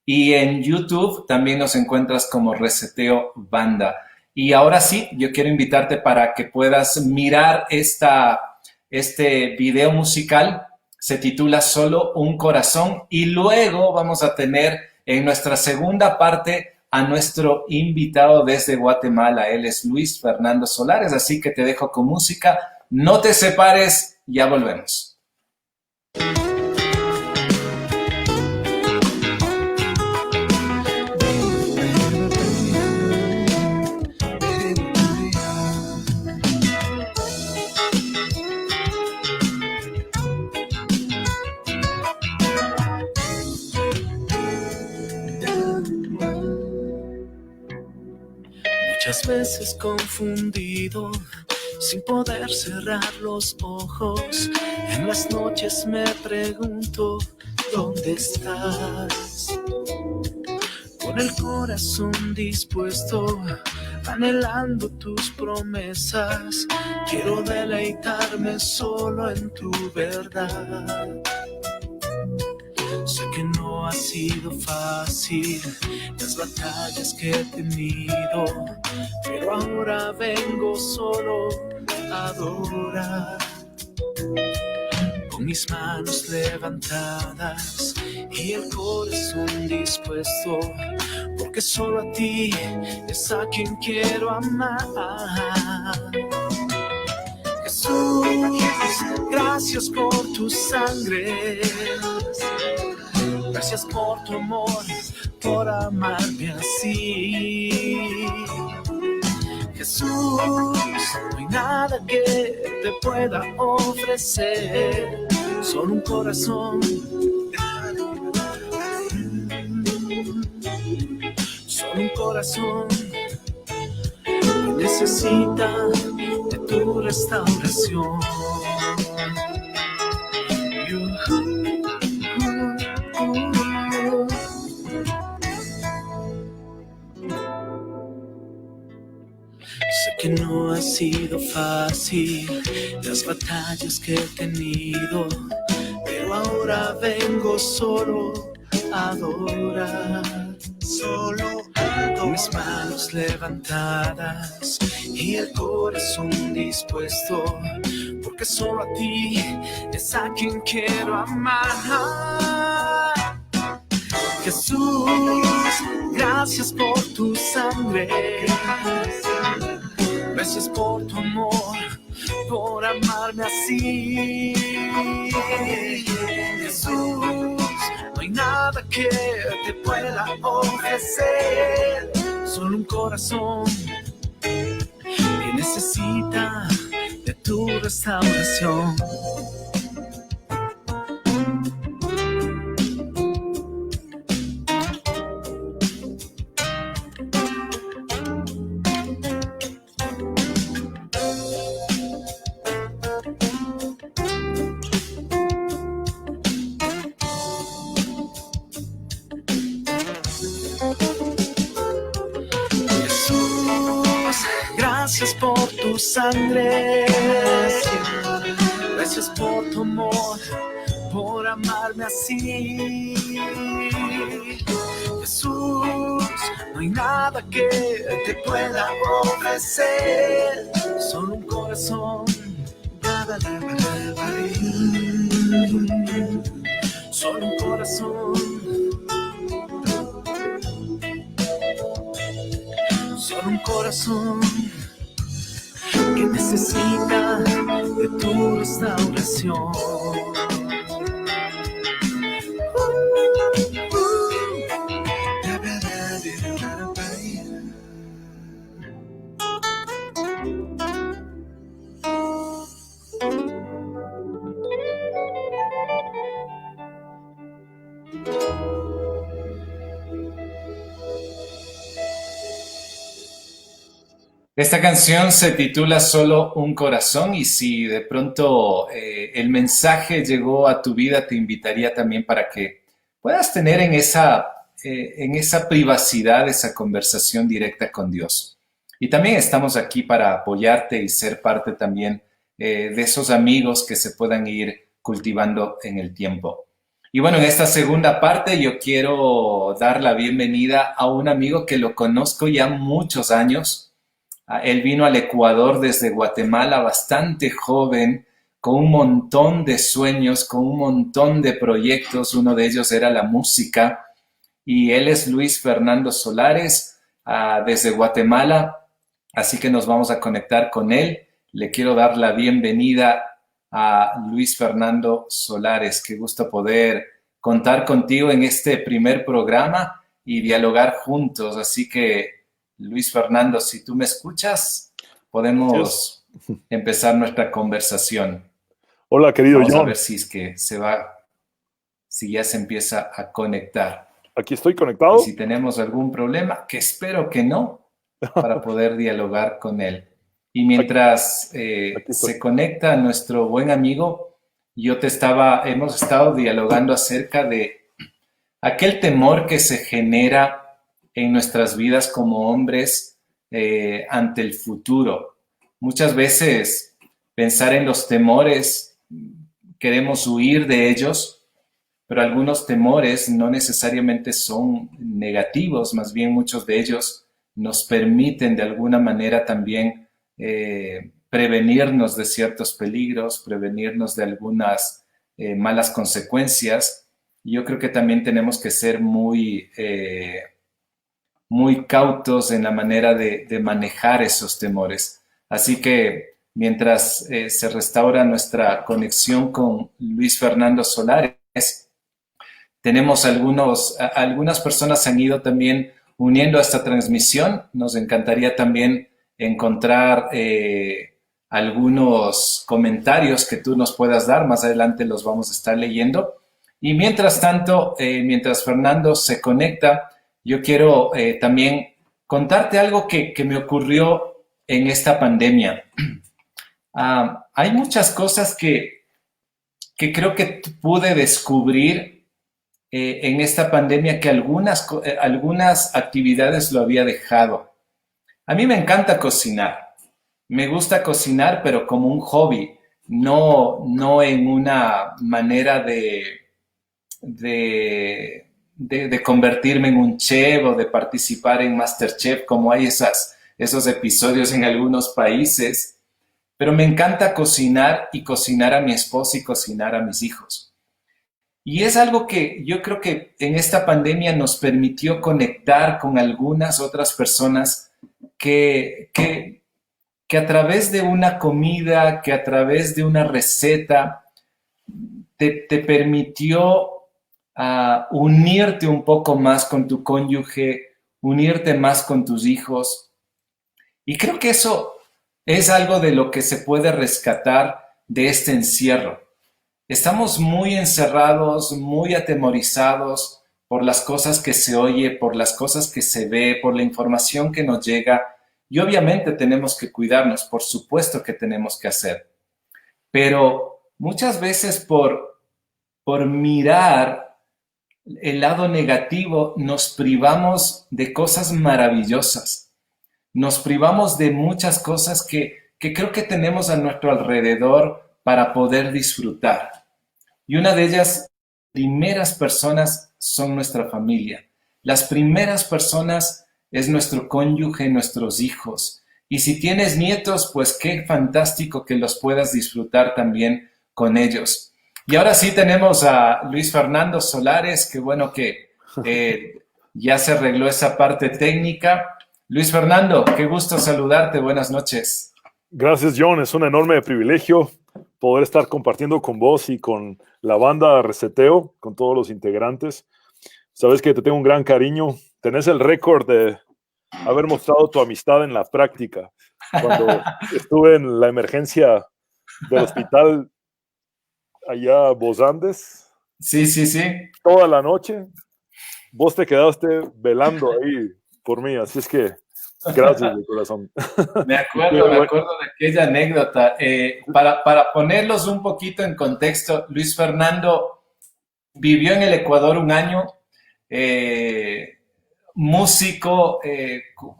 y en YouTube también nos encuentras como Reseteo Banda. Y ahora sí, yo quiero invitarte para que puedas mirar este video musical. Se titula Solo un corazón y luego vamos a tener en nuestra segunda parte a nuestro invitado desde Guatemala. Él es Luis Fernando Solares, así que te dejo con música. No te separes, ya volvemos. Muchas veces confundido, sin poder cerrar los ojos, en las noches me pregunto, ¿dónde estás? Con el corazón dispuesto, anhelando tus promesas, quiero deleitarme solo en tu verdad. Sé que no ha sido fácil las batallas que he tenido, pero ahora vengo solo a adorar. Con mis manos levantadas y el corazón dispuesto, porque solo a ti es a quien quiero amar. Jesús, gracias por tu sangre. Gracias por tu amor, por amarme así. Jesús, no hay nada que te pueda ofrecer, solo un corazón. Solo un corazón que necesita de tu restauración. Sé que no ha sido fácil las batallas que he tenido, pero ahora vengo solo a adorar. Solo con mis manos levantadas y el corazón dispuesto, porque solo a ti es a quien quiero amar. Jesús, gracias por tu sangre. Gracias por tu amor, por amarme así. Jesús, no hay nada que te pueda ofrecer, solo un corazón que necesita de tu restauración. Gracias por tu sangre, gracias por tu amor, por amarme así. Jesús, no hay nada que te pueda ofrecer, solo un corazón. Solo un corazón. Solo un corazón que necesita de tu restauración. Esta canción se titula Solo un corazón y si de pronto el mensaje llegó a tu vida, te invitaría también para que puedas tener en esa privacidad, esa conversación directa con Dios. Y también estamos aquí para apoyarte y ser parte también de esos amigos que se puedan ir cultivando en el tiempo. Y bueno, en esta segunda parte yo quiero dar la bienvenida a un amigo que lo conozco ya muchos años. Él vino al Ecuador desde Guatemala bastante joven, con un montón de sueños, con un montón de proyectos. Uno de ellos era la música. Y él es Luis Fernando Solares, desde Guatemala. Así que nos vamos a conectar con él. Le quiero dar la bienvenida a Luis Fernando Solares. Qué gusto poder contar contigo en este primer programa y dialogar juntos. Así que, Luis Fernando, si tú me escuchas, podemos empezar nuestra conversación. Hola, querido Vamos John. a ver si es que si ya se empieza a conectar. Aquí estoy conectado. Y si tenemos algún problema, que espero que no, para poder dialogar con él. Y mientras se conecta nuestro buen amigo, hemos estado dialogando acerca de aquel temor que se genera en nuestras vidas como hombres ante el futuro. Muchas veces pensar en los temores, queremos huir de ellos, pero algunos temores no necesariamente son negativos, más bien muchos de ellos nos permiten de alguna manera también prevenirnos de ciertos peligros, prevenirnos de algunas malas consecuencias. Yo creo que también tenemos que ser muy cautos en la manera de manejar esos temores. Así que mientras se restaura nuestra conexión con Luis Fernando Solares, tenemos algunas personas han ido también uniendo a esta transmisión. Nos encantaría también encontrar algunos comentarios que tú nos puedas dar. Más adelante los vamos a estar leyendo. Y mientras tanto, mientras Fernando se conecta, yo quiero también contarte algo que me ocurrió en esta pandemia. Hay muchas cosas que creo que pude descubrir en esta pandemia, que algunas actividades lo había dejado. A mí me encanta cocinar. Me gusta cocinar, pero como un hobby, no en una manera de convertirme en un chef o de participar en MasterChef, como hay esos episodios en algunos países, pero me encanta cocinar y cocinar a mi esposa y cocinar a mis hijos. Y es algo que yo creo que en esta pandemia nos permitió conectar con algunas otras personas que a través de una comida, que a través de una receta, te permitió unirte un poco más con tu cónyuge, unirte más con tus hijos. Y creo que eso es algo de lo que se puede rescatar de este encierro. Estamos muy encerrados, muy atemorizados por las cosas que se oye, por las cosas que se ve, por la información que nos llega. Y obviamente tenemos que cuidarnos, por supuesto que tenemos que hacer. Pero muchas veces por mirar el lado negativo, nos privamos de cosas maravillosas. Nos privamos de muchas cosas que creo que tenemos a nuestro alrededor para poder disfrutar. Y una de ellas, primeras personas, son nuestra familia. Las primeras personas es nuestro cónyuge, nuestros hijos. Y si tienes nietos, pues qué fantástico que los puedas disfrutar también con ellos. Y ahora sí tenemos a Luis Fernando Solares, que bueno que ya se arregló esa parte técnica. Luis Fernando, qué gusto saludarte, buenas noches. Gracias, John, es un enorme privilegio poder estar compartiendo con vos y con la banda Reseteo, con todos los integrantes. Sabes que te tengo un gran cariño, tenés el récord de haber mostrado tu amistad en la práctica. Cuando estuve en la emergencia del hospital allá Vos Andes. Sí. Toda la noche, vos te quedaste velando ahí por mí, así es que Gracias de corazón. Me acuerdo de aquella anécdota. Para ponerlos un poquito en contexto, Luis Fernando vivió en el Ecuador un año, músico,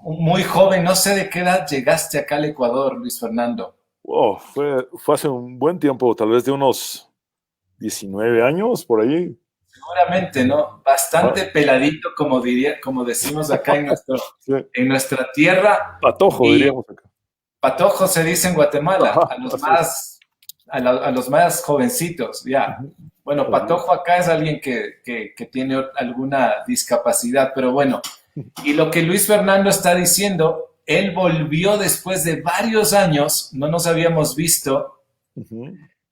muy joven. No sé de qué edad llegaste acá al Ecuador, Luis Fernando. Oh, fue hace un buen tiempo, tal vez de unos 19 años, por ahí. Seguramente, ¿no? Bastante peladito, como decimos acá Sí. en nuestra tierra. Patojo, diríamos acá. Patojo se dice en Guatemala, Ajá, a los más jovencitos, ya. Bueno, patojo acá es alguien que tiene alguna discapacidad, pero bueno. Y lo que Luis Fernando está diciendo, él volvió después de varios años, no nos habíamos visto,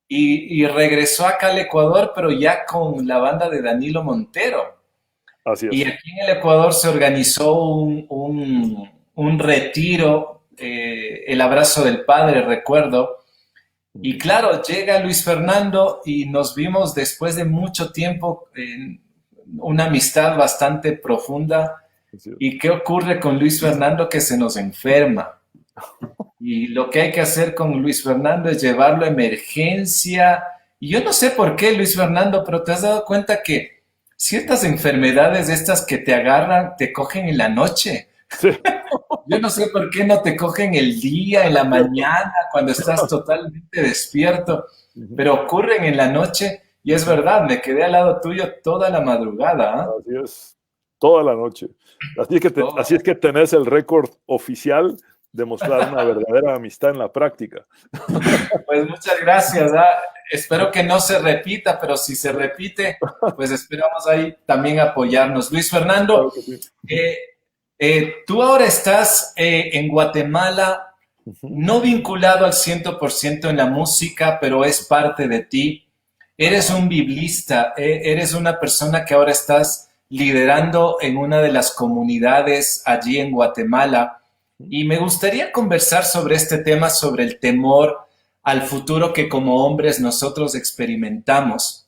y regresó acá al Ecuador, pero ya con la banda de Danilo Montero. Así es. Y aquí en el Ecuador se organizó un retiro, el abrazo del padre, recuerdo. Y claro, llega Luis Fernando y nos vimos después de mucho tiempo, una amistad bastante profunda. ¿Y qué ocurre con Luis Fernando? Que se nos enferma. Y lo que hay que hacer con Luis Fernando es llevarlo a emergencia. Y yo no sé por qué, Luis Fernando, pero te has dado cuenta que ciertas enfermedades estas que te agarran, te cogen en la noche. Sí. Yo no sé por qué no te cogen el día, en la mañana, cuando estás totalmente despierto, pero ocurren en la noche. Y es verdad, me quedé al lado tuyo toda la madrugada. ¿Eh? Así es, toda la noche. Así es que tenés el récord oficial de mostrar una verdadera amistad en la práctica. Pues muchas gracias. Espero que no se repita, pero si se repite, pues esperamos ahí también apoyarnos. Luis Fernando, tú ahora estás en Guatemala, no vinculado al 100% en la música, pero es parte de ti. Eres un biblista, eres una persona que ahora estás liderando en una de las comunidades allí en Guatemala. Y me gustaría conversar sobre este tema, sobre el temor al futuro que como hombres nosotros experimentamos.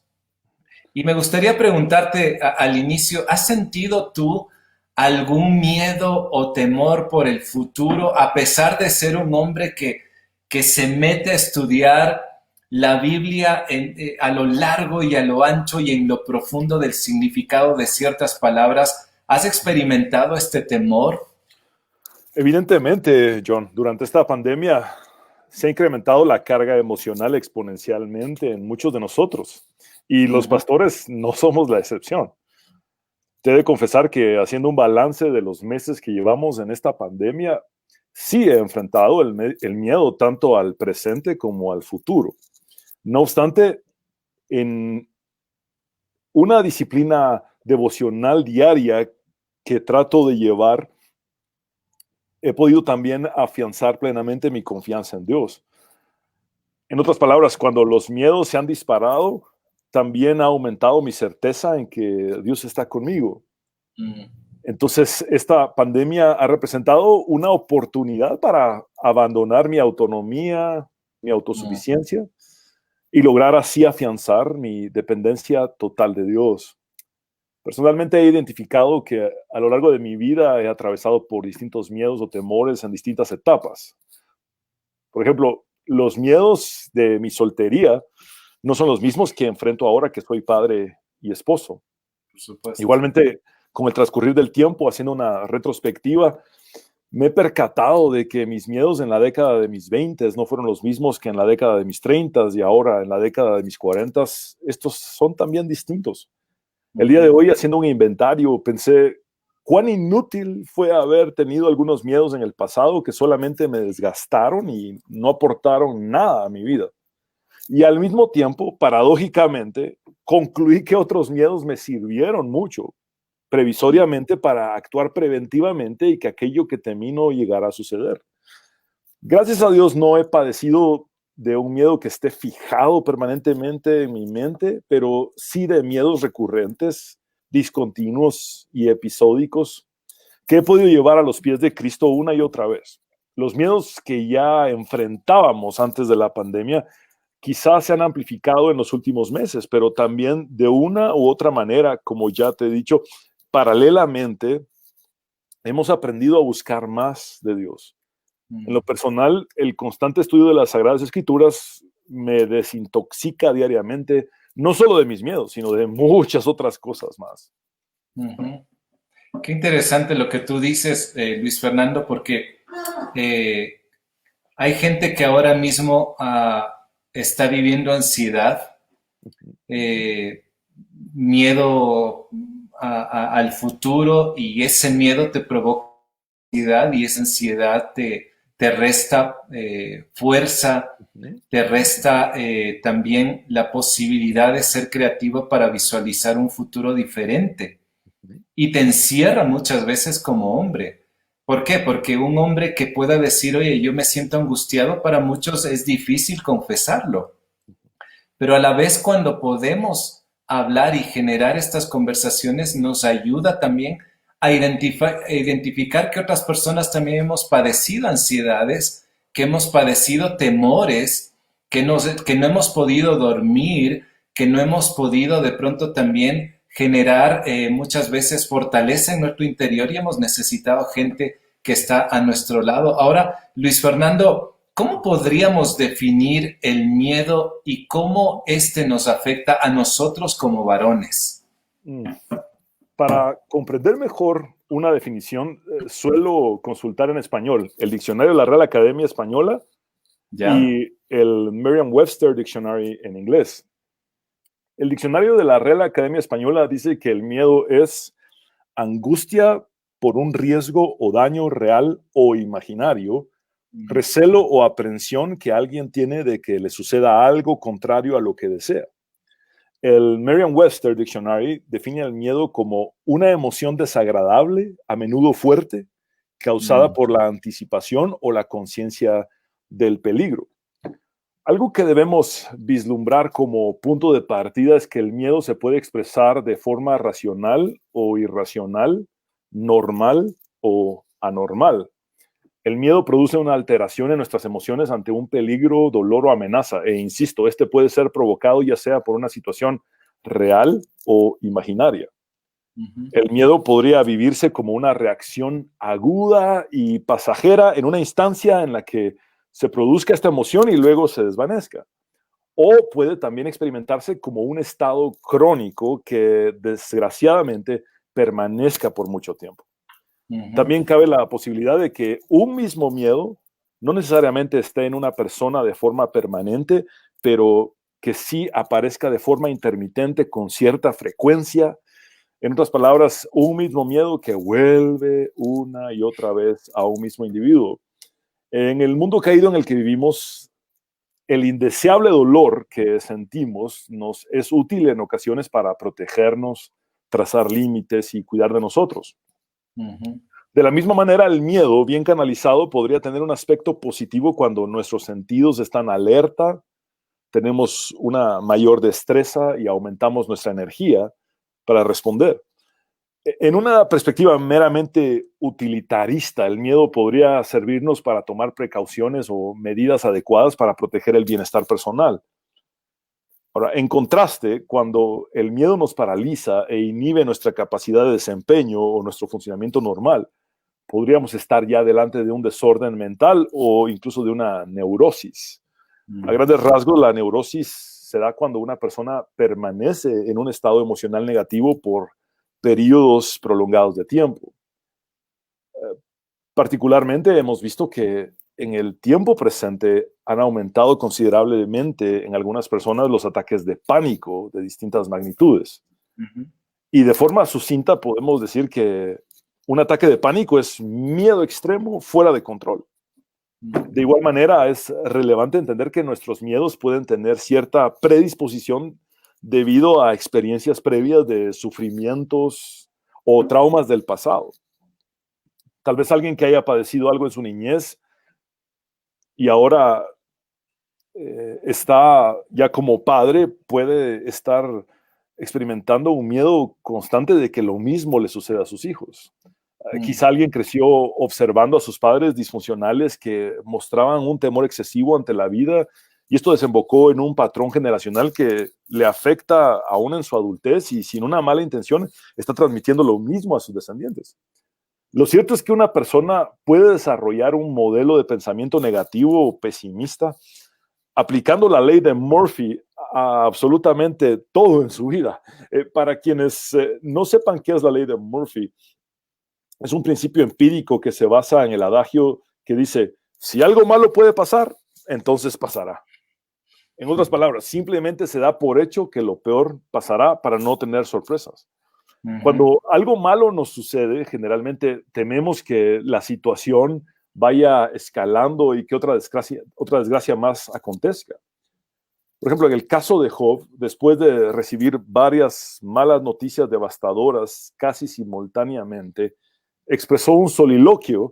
Y me gustaría preguntarte al inicio, ¿has sentido tú algún miedo o temor por el futuro, a pesar de ser un hombre que se mete a estudiar la Biblia a lo largo y a lo ancho y en lo profundo del significado de ciertas palabras? ¿Has experimentado este temor? Evidentemente, John, durante esta pandemia se ha incrementado la carga emocional exponencialmente en muchos de nosotros y los pastores no somos la excepción. Te he de confesar que haciendo un balance de los meses que llevamos en esta pandemia, sí he enfrentado el miedo tanto al presente como al futuro. No obstante, en una disciplina devocional diaria que trato de llevar, he podido también afianzar plenamente mi confianza en Dios. En otras palabras, cuando los miedos se han disparado, también ha aumentado mi certeza en que Dios está conmigo. Entonces, esta pandemia ha representado una oportunidad para abandonar mi autonomía, mi autosuficiencia y lograr así afianzar mi dependencia total de Dios. Personalmente he identificado que a lo largo de mi vida he atravesado por distintos miedos o temores en distintas etapas. Por ejemplo, los miedos de mi soltería no son los mismos que enfrento ahora que soy padre y esposo. Por supuesto. Igualmente, con el transcurrir del tiempo, haciendo una retrospectiva, me he percatado de que mis miedos en la década de mis 20 no fueron los mismos que en la década de mis 30 y ahora en la década de mis 40. Estos son también distintos. El día de hoy, haciendo un inventario, pensé cuán inútil fue haber tenido algunos miedos en el pasado que solamente me desgastaron y no aportaron nada a mi vida. Y al mismo tiempo, paradójicamente, concluí que otros miedos me sirvieron mucho, previsoriamente, para actuar preventivamente y que aquello que temí no llegara a suceder. Gracias a Dios no he padecido de un miedo que esté fijado permanentemente en mi mente, pero sí de miedos recurrentes, discontinuos y episódicos que he podido llevar a los pies de Cristo una y otra vez. Los miedos que ya enfrentábamos antes de la pandemia quizás se han amplificado en los últimos meses, pero también de una u otra manera, como ya te he dicho, paralelamente hemos aprendido a buscar más de Dios. En lo personal, el constante estudio de las Sagradas Escrituras me desintoxica diariamente, no solo de mis miedos, sino de muchas otras cosas más. Qué interesante lo que tú dices, Luis Fernando, porque hay gente que ahora mismo está viviendo ansiedad, miedo al futuro, y ese miedo te provoca ansiedad, y esa ansiedad te resta fuerza, te resta también la posibilidad de ser creativo para visualizar un futuro diferente, y te encierra muchas veces como hombre. ¿Por qué? Porque un hombre que pueda decir, oye, yo me siento angustiado, para muchos es difícil confesarlo. Pero a la vez, cuando podemos hablar y generar estas conversaciones, nos ayuda también a identificar que otras personas también hemos padecido ansiedades, que hemos padecido temores, que no hemos podido dormir, que no hemos podido de pronto también generar muchas veces fortaleza en nuestro interior, y hemos necesitado gente que está a nuestro lado. Ahora, Luis Fernando, ¿cómo podríamos definir el miedo y cómo nos afecta a nosotros como varones? Para comprender mejor una definición, suelo consultar en español el diccionario de la Real Academia Española y el Merriam-Webster Dictionary en inglés. El diccionario de la Real Academia Española dice que el miedo es angustia por un riesgo o daño real o imaginario, recelo o aprensión que alguien tiene de que le suceda algo contrario a lo que desea. El Merriam-Webster Dictionary define el miedo como una emoción desagradable, a menudo fuerte, causada por la anticipación o la conciencia del peligro. Algo que debemos vislumbrar como punto de partida es que el miedo se puede expresar de forma racional o irracional, normal o anormal. El miedo produce una alteración en nuestras emociones ante un peligro, dolor o amenaza. E insisto, este puede ser provocado ya sea por una situación real o imaginaria. El miedo podría vivirse como una reacción aguda y pasajera en una instancia en la que se produzca esta emoción y luego se desvanezca. O puede también experimentarse como un estado crónico que desgraciadamente permanezca por mucho tiempo. También cabe la posibilidad de que un mismo miedo no necesariamente esté en una persona de forma permanente, pero que sí aparezca de forma intermitente con cierta frecuencia. En otras palabras, un mismo miedo que vuelve una y otra vez a un mismo individuo. En el mundo caído en el que vivimos, el indeseable dolor que sentimos nos es útil en ocasiones para protegernos, trazar límites y cuidar de nosotros. De la misma manera, el miedo, bien canalizado, podría tener un aspecto positivo cuando nuestros sentidos están alerta, tenemos una mayor destreza y aumentamos nuestra energía para responder. En una perspectiva meramente utilitarista, el miedo podría servirnos para tomar precauciones o medidas adecuadas para proteger el bienestar personal. Ahora, en contraste, cuando el miedo nos paraliza e inhibe nuestra capacidad de desempeño o nuestro funcionamiento normal, podríamos estar ya delante de un desorden mental o incluso de una neurosis. A grandes rasgos, la neurosis se da cuando una persona permanece en un estado emocional negativo por periodos prolongados de tiempo. Particularmente hemos visto que en el tiempo presente han aumentado considerablemente en algunas personas los ataques de pánico de distintas magnitudes. Y de forma sucinta podemos decir que un ataque de pánico es miedo extremo fuera de control. De igual manera, es relevante entender que nuestros miedos pueden tener cierta predisposición debido a experiencias previas de sufrimientos o traumas del pasado. Tal vez alguien que haya padecido algo en su niñez y ahora está ya como padre puede estar experimentando un miedo constante de que lo mismo le suceda a sus hijos. Quizá alguien creció observando a sus padres disfuncionales que mostraban un temor excesivo ante la vida, y esto desembocó en un patrón generacional que le afecta aún en su adultez y sin una mala intención está transmitiendo lo mismo a sus descendientes. Lo cierto es que una persona puede desarrollar un modelo de pensamiento negativo o pesimista aplicando la ley de Murphy a absolutamente todo en su vida. Para quienes no sepan qué es la ley de Murphy, es un principio empírico que se basa en el adagio que dice, si algo malo puede pasar, entonces pasará. En otras palabras, simplemente se da por hecho que lo peor pasará para no tener sorpresas. Cuando algo malo nos sucede, generalmente tememos que la situación vaya escalando y que otra desgracia más acontezca. Por ejemplo, en el caso de Job, después de recibir varias malas noticias devastadoras casi simultáneamente, expresó un soliloquio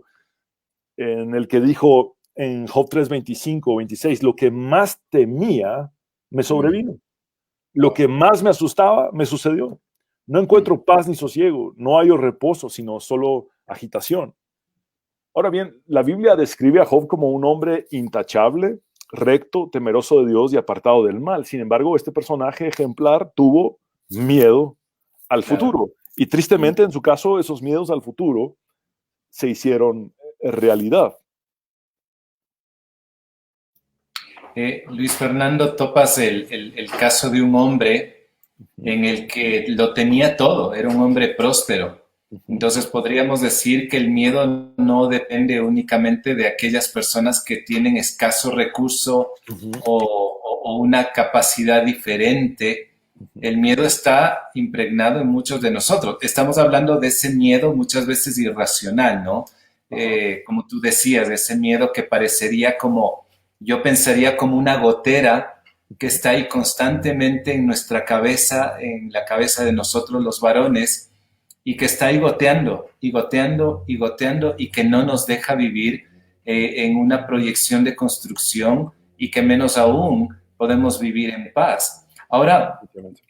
en el que dijo en Job 3:25 o 26, lo que más temía me sobrevino. Lo que más me asustaba me sucedió. No encuentro paz ni sosiego, no hallo reposo, sino solo agitación. Ahora bien, la Biblia describe a Job como un hombre intachable, recto, temeroso de Dios y apartado del mal. Sin embargo, este personaje ejemplar tuvo miedo al futuro. Y tristemente, en su caso, esos miedos al futuro se hicieron realidad. Luis Fernando, topas el caso de un hombre en el que lo tenía todo, era un hombre próspero. Entonces podríamos decir que el miedo no depende únicamente de aquellas personas que tienen escaso recurso o una capacidad diferente. El miedo está impregnado en muchos de nosotros. Estamos hablando de ese miedo muchas veces irracional, ¿no? Como tú decías, de ese miedo que parecería como, yo pensaría como una gotera que está ahí constantemente en nuestra cabeza, en la cabeza de nosotros los varones, y que está ahí goteando, y goteando, y goteando, y que no nos deja vivir en una proyección de construcción, y que menos aún podemos vivir en paz. Ahora,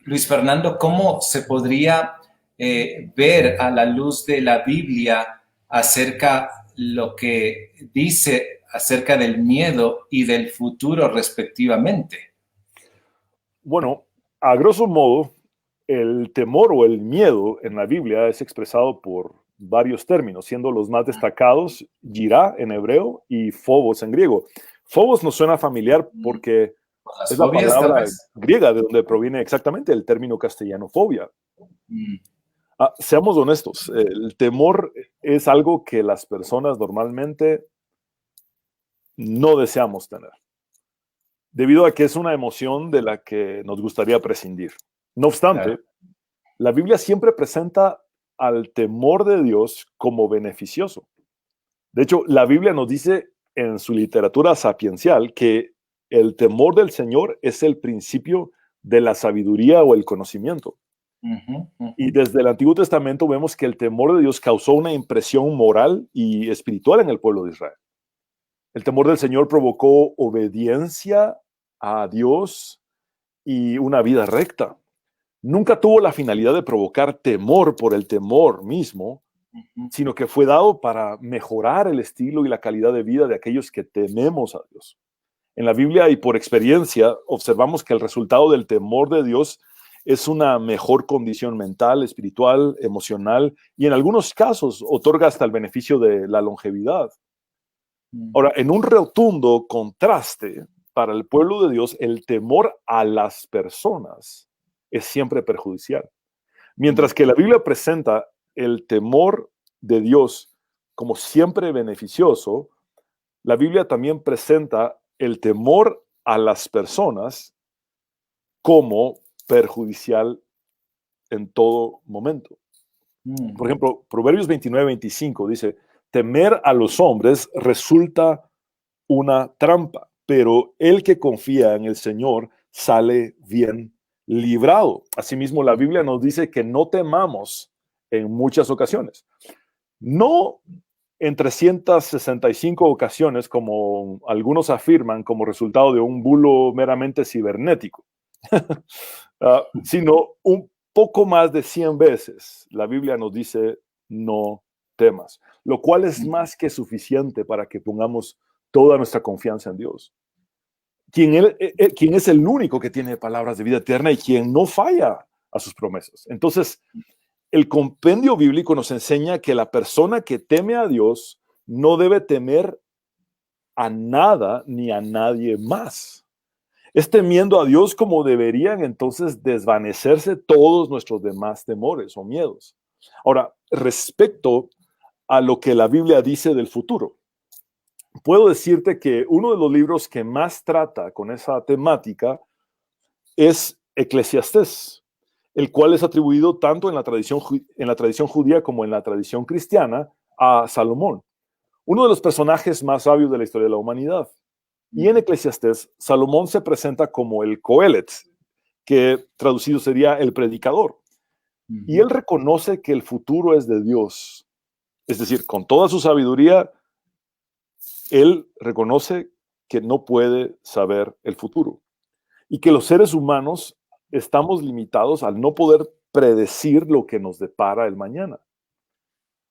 Luis Fernando, ¿cómo se podría ver a la luz de la Biblia acerca lo que dice acerca del miedo y del futuro respectivamente? Bueno, a grosso modo, el temor o el miedo en la Biblia es expresado por varios términos, siendo los más destacados yirá en hebreo y phobos en griego. Phobos nos suena familiar porque es la palabra griega de donde proviene exactamente el término castellano fobia. Seamos honestos, el temor es algo que las personas normalmente no deseamos tener, debido a que es una emoción de la que nos gustaría prescindir. No obstante, la Biblia siempre presenta al temor de Dios como beneficioso. De hecho, la Biblia nos dice en su literatura sapiencial que el temor del Señor es el principio de la sabiduría o el conocimiento. Y desde el Antiguo Testamento vemos que el temor de Dios causó una impresión moral y espiritual en el pueblo de Israel. El temor del Señor provocó obediencia a Dios y una vida recta. Nunca tuvo la finalidad de provocar temor por el temor mismo, sino que fue dado para mejorar el estilo y la calidad de vida de aquellos que tememos a Dios. En la Biblia y por experiencia observamos que el resultado del temor de Dios es una mejor condición mental, espiritual, emocional y en algunos casos otorga hasta el beneficio de la longevidad. Ahora, en un rotundo contraste para el pueblo de Dios, el temor a las personas es siempre perjudicial. Mientras que la Biblia presenta el temor de Dios como siempre beneficioso, la Biblia también presenta el temor a las personas como perjudicial en todo momento. Por ejemplo, Proverbios 29:25 dice, temer a los hombres resulta una trampa, pero el que confía en el Señor sale bien librado. Asimismo, la Biblia nos dice que no temamos en muchas ocasiones. No en 365 ocasiones, como algunos afirman, como resultado de un bulo meramente cibernético, sino un poco más de 100 veces. La Biblia nos dice no temas, lo cual es más que suficiente para que pongamos toda nuestra confianza en Dios. Quien es el único que tiene palabras de vida eterna y quien no falla a sus promesas. Entonces, el compendio bíblico nos enseña que la persona que teme a Dios no debe temer a nada ni a nadie más. Es temiendo a Dios como deberían entonces desvanecerse todos nuestros demás temores o miedos. Ahora, respecto a lo que la Biblia dice del futuro, puedo decirte que uno de los libros que más trata con esa temática es Eclesiastés, el cual es atribuido tanto en la tradición judía como en la tradición cristiana a Salomón, uno de los personajes más sabios de la historia de la humanidad. Y en Eclesiastés, Salomón se presenta como el Coelet, que traducido sería el predicador. Y él reconoce que el futuro es de Dios. Es decir, con toda su sabiduría, él reconoce que no puede saber el futuro. Y que los seres humanos estamos limitados al no poder predecir lo que nos depara el mañana.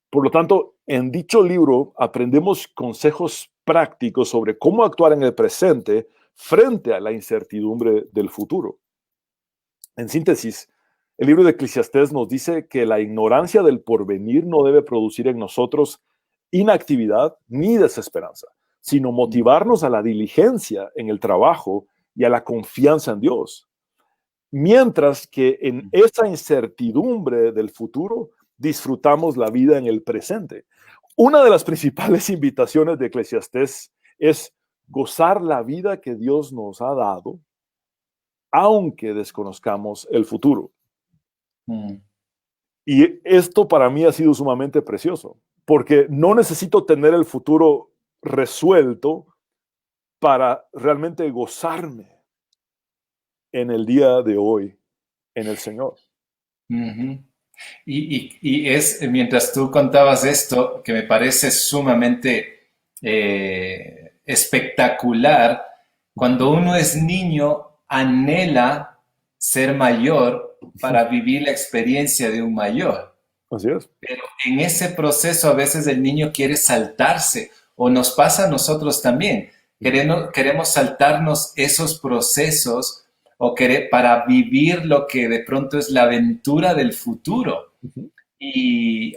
Por lo tanto, en dicho libro aprendemos consejos prácticos sobre cómo actuar en el presente frente a la incertidumbre del futuro. En síntesis, el libro de Eclesiastés nos dice que la ignorancia del porvenir no debe producir en nosotros inactividad ni desesperanza, sino motivarnos a la diligencia en el trabajo y a la confianza en Dios. Mientras que en esa incertidumbre del futuro disfrutamos la vida en el presente. Una de las principales invitaciones de Eclesiastés es gozar la vida que Dios nos ha dado, aunque desconozcamos el futuro. Y esto para mí ha sido sumamente precioso, porque no necesito tener el futuro resuelto para realmente gozarme en el día de hoy, en el Señor. Y es, mientras tú contabas esto, que me parece sumamente espectacular, cuando uno es niño, anhela ser mayor para vivir la experiencia de un mayor. Así es. Pero en ese proceso a veces el niño quiere saltarse, o nos pasa a nosotros también. Queremos saltarnos esos procesos para vivir lo que de pronto es la aventura del futuro.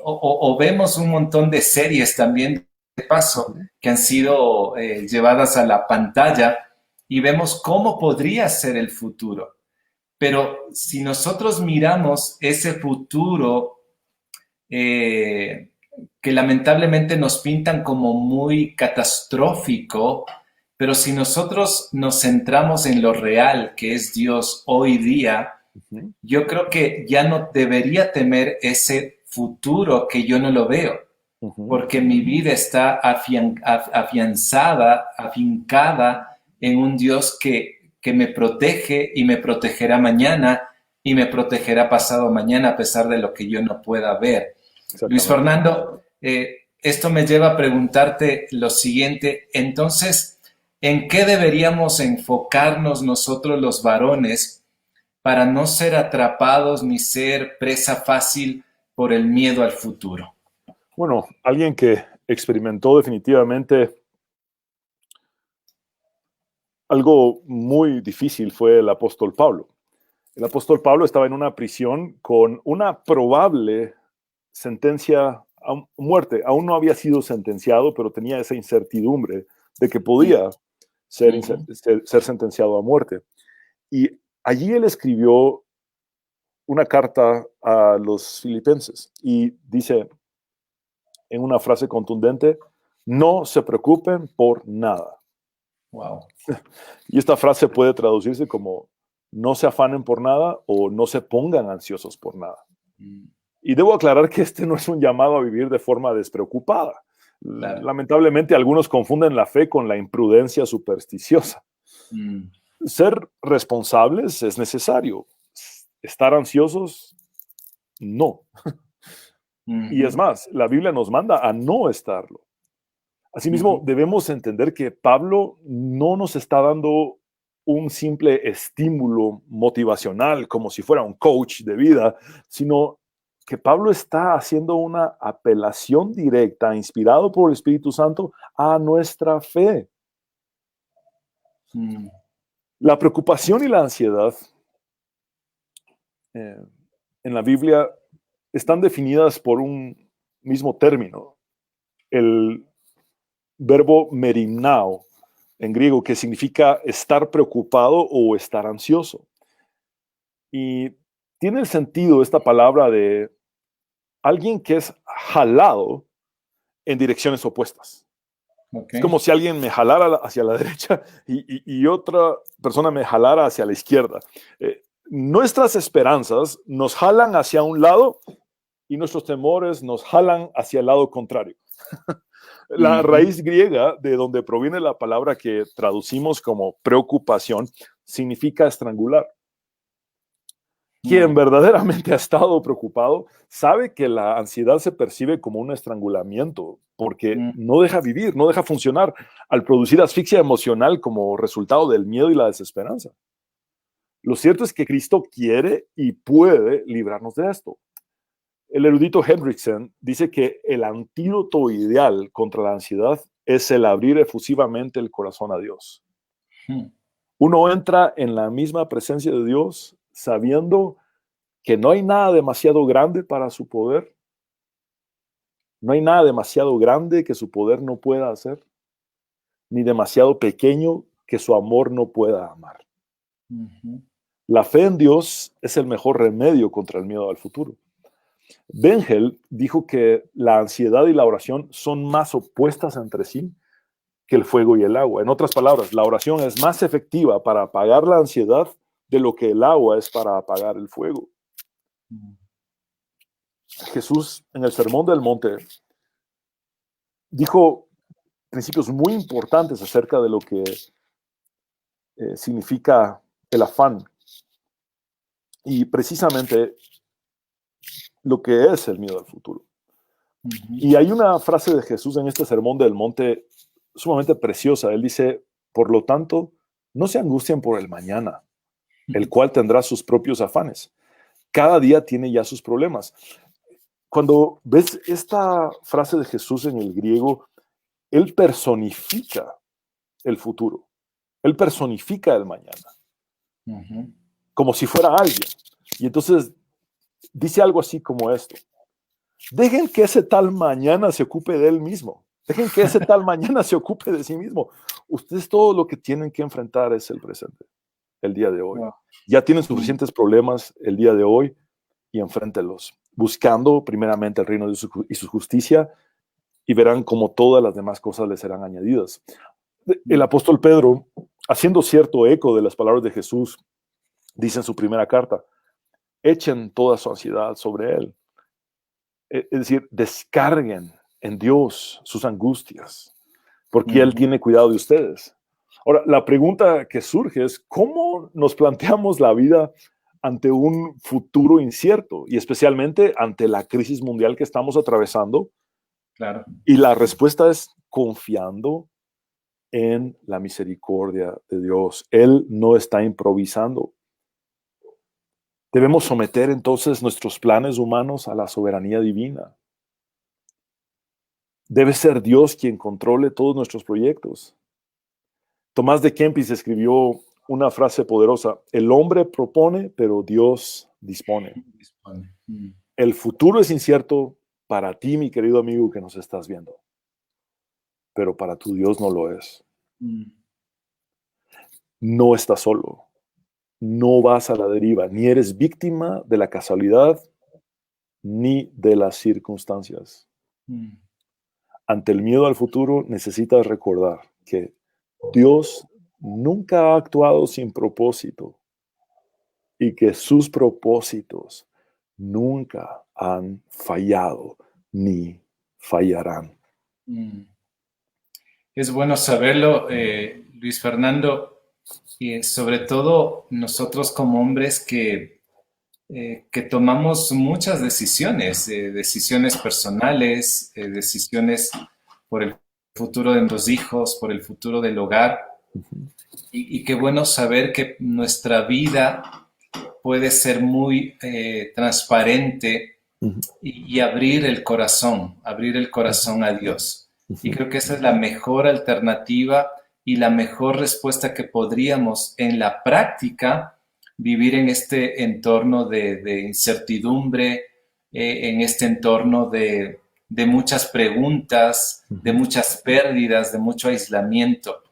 O vemos un montón de series también, de paso, que han sido llevadas a la pantalla y vemos cómo podría ser el futuro. Pero si nosotros miramos ese futuro que lamentablemente nos pintan como muy catastrófico, pero si nosotros nos centramos en lo real, que es Dios hoy día, yo creo que ya no debería temer ese futuro que yo no lo veo, porque mi vida está afianzada, afincada en un Dios que me protege y me protegerá mañana y me protegerá pasado mañana a pesar de lo que yo no pueda ver. Luis Fernando, esto me lleva a preguntarte lo siguiente. Entonces, ¿en qué deberíamos enfocarnos nosotros los varones para no ser atrapados ni ser presa fácil por el miedo al futuro? Bueno, alguien que experimentó definitivamente algo muy difícil fue el apóstol Pablo. El apóstol Pablo estaba en una prisión con una probable sentencia a muerte. Aún no había sido sentenciado, pero tenía esa incertidumbre de que podía ser sentenciado a muerte. Y allí él escribió una carta a los filipenses y dice en una frase contundente: no se preocupen por nada. Wow. Y esta frase puede traducirse como no se afanen por nada o no se pongan ansiosos por nada. Y debo aclarar que este no es un llamado a vivir de forma despreocupada. Claro. Lamentablemente algunos confunden la fe con la imprudencia supersticiosa. Ser responsables es necesario. Estar ansiosos, no. Y es más, la Biblia nos manda a no estarlo. Asimismo, debemos entender que Pablo no nos está dando un simple estímulo motivacional como si fuera un coach de vida, sino que Pablo está haciendo una apelación directa, inspirado por el Espíritu Santo, a nuestra fe. La preocupación y la ansiedad en la Biblia están definidas por un mismo término, el verbo merimnao en griego, que significa estar preocupado o estar ansioso. Y tiene el sentido esta palabra de alguien que es jalado en direcciones opuestas. Okay. Es como si alguien me jalara hacia la derecha y otra persona me jalara hacia la izquierda. Nuestras esperanzas nos jalan hacia un lado y nuestros temores nos jalan hacia el lado contrario. La raíz griega de donde proviene la palabra que traducimos como preocupación significa estrangular. Quien verdaderamente ha estado preocupado sabe que la ansiedad se percibe como un estrangulamiento porque no deja vivir, no deja funcionar al producir asfixia emocional como resultado del miedo y la desesperanza. Lo cierto es que Cristo quiere y puede librarnos de esto. El erudito Hendrickson dice que el antídoto ideal contra la ansiedad es el abrir efusivamente el corazón a Dios. Uno entra en la misma presencia de Dios sabiendo que no hay nada demasiado grande para su poder. No hay nada demasiado grande que su poder no pueda hacer, ni demasiado pequeño que su amor no pueda amar. La fe en Dios es el mejor remedio contra el miedo al futuro. Bengel dijo que la ansiedad y la oración son más opuestas entre sí que el fuego y el agua. En otras palabras, la oración es más efectiva para apagar la ansiedad de lo que el agua es para apagar el fuego. Jesús, en el Sermón del Monte, dijo principios muy importantes acerca de lo que significa el afán y precisamente lo que es el miedo al futuro. Y hay una frase de Jesús en este Sermón del Monte sumamente preciosa. Él dice, por lo tanto, no se angustien por el mañana, el cual tendrá sus propios afanes. Cada día tiene ya sus problemas. Cuando ves esta frase de Jesús en el griego, él personifica el futuro. Él personifica el mañana. Como si fuera alguien. Y entonces dice algo así como esto. Dejen que ese tal mañana se ocupe de él mismo. Dejen que ese tal mañana se ocupe de sí mismo. Ustedes todo lo que tienen que enfrentar es el presente, el día de hoy. Ya tienen suficientes problemas el día de hoy y enfréntelos, buscando primeramente el reino de y su justicia, y verán cómo todas las demás cosas les serán añadidas. El apóstol Pedro, haciendo cierto eco de las palabras de Jesús, dice en su primera carta, echen toda su ansiedad sobre él. Es decir, descarguen en Dios sus angustias, porque Él tiene cuidado de ustedes. Ahora, la pregunta que surge es, ¿cómo nos planteamos la vida ante un futuro incierto? Y especialmente ante la crisis mundial que estamos atravesando. Claro. Y la respuesta es confiando en la misericordia de Dios. Él no está improvisando. Debemos someter entonces nuestros planes humanos a la soberanía divina. Debe ser Dios quien controle todos nuestros proyectos. Tomás de Kempis escribió una frase poderosa: el hombre propone, pero Dios dispone. El futuro es incierto para ti, mi querido amigo que nos estás viendo, pero para tu Dios no lo es. No estás solo. No vas a la deriva, ni eres víctima de la casualidad, ni de las circunstancias. Ante el miedo al futuro, necesitas recordar que Dios nunca ha actuado sin propósito y que sus propósitos nunca han fallado ni fallarán. Es bueno saberlo, Luis Fernando, y sobre todo nosotros como hombres que tomamos muchas decisiones, decisiones personales, decisiones por el futuro de nuestros hijos, por el futuro del hogar. Y qué bueno saber que nuestra vida puede ser muy transparente y abrir el corazón a Dios. Y creo que esa es la mejor alternativa y la mejor respuesta que podríamos en la práctica vivir en este entorno de incertidumbre, en este entorno de muchas preguntas, de muchas pérdidas, de mucho aislamiento.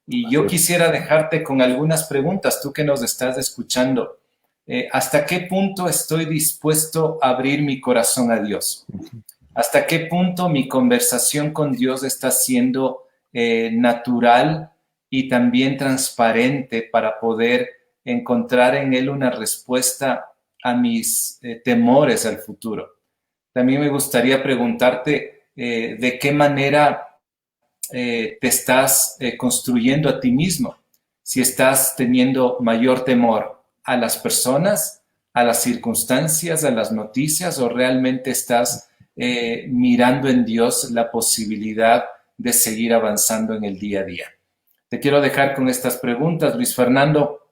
Y yo quisiera dejarte con algunas preguntas, tú que nos estás escuchando. ¿Hasta qué punto estoy dispuesto a abrir mi corazón a Dios? ¿Hasta qué punto mi conversación con Dios está siendo natural y también transparente para poder encontrar en Él una respuesta a mis temores al futuro? También me gustaría preguntarte de qué manera te estás construyendo a ti mismo. Si estás teniendo mayor temor a las personas, a las circunstancias, a las noticias, o realmente estás mirando en Dios la posibilidad de seguir avanzando en el día a día. Te quiero dejar con estas preguntas, Luis Fernando.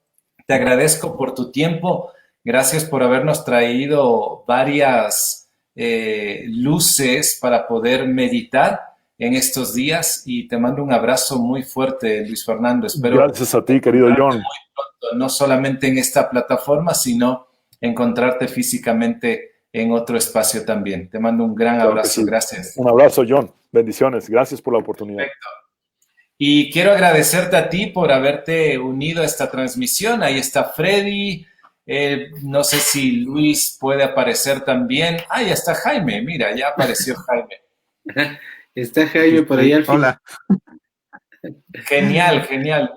Te agradezco por tu tiempo. Gracias por habernos traído varias luces para poder meditar en estos días, y te mando un abrazo muy fuerte, Luis Fernando. Espero gracias a ti, querido John. Muy pronto, no solamente en esta plataforma, sino encontrarte físicamente en otro espacio también. Te mando un gran abrazo. Sí. Gracias. Un abrazo, John. Bendiciones. Gracias por la oportunidad. Perfecto. Y quiero agradecerte a ti por haberte unido a esta transmisión. Ahí está Freddy. No sé si Luis puede aparecer también. Ah, ya está Jaime. Mira, ya apareció Jaime. Está Jaime por ahí al fin. Hola. Genial, genial.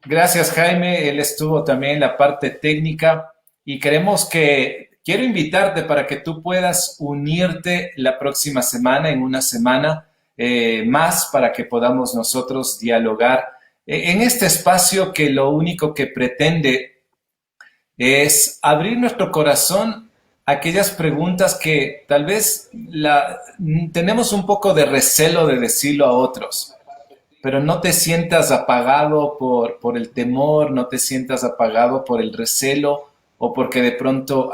Gracias, Jaime. Él estuvo también en la parte técnica y quiero invitarte para que tú puedas unirte la próxima semana, en una semana más, para que podamos nosotros dialogar en este espacio que lo único que pretende es abrir nuestro corazón a aquellas preguntas que tal vez tenemos un poco de recelo de decirlo a otros, pero no te sientas apagado por el temor, no te sientas apagado por el recelo, o porque de pronto,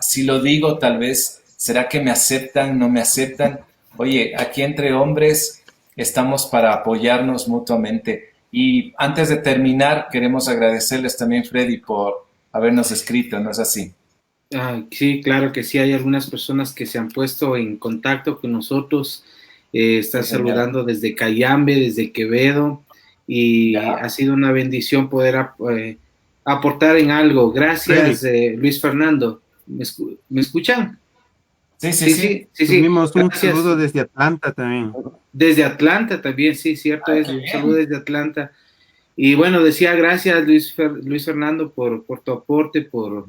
si lo digo, tal vez, ¿será que me aceptan, no me aceptan? Oye, aquí entre hombres estamos para apoyarnos mutuamente. Y antes de terminar, queremos agradecerles también, Freddy, por habernos escrito, ¿no es así? Sí, claro que sí. Hay algunas personas que se han puesto en contacto con nosotros. Están saludando desde Cayambe, desde Quevedo, y ha sido una bendición poder aportar en algo. Gracias, Luis Fernando. ¿Me escuchan? Sí. Tuvimos un saludo desde Atlanta también. Desde Atlanta también, sí, cierto. Un saludo desde Atlanta. Y bueno, decía gracias, Luis Fernando, por tu aporte, por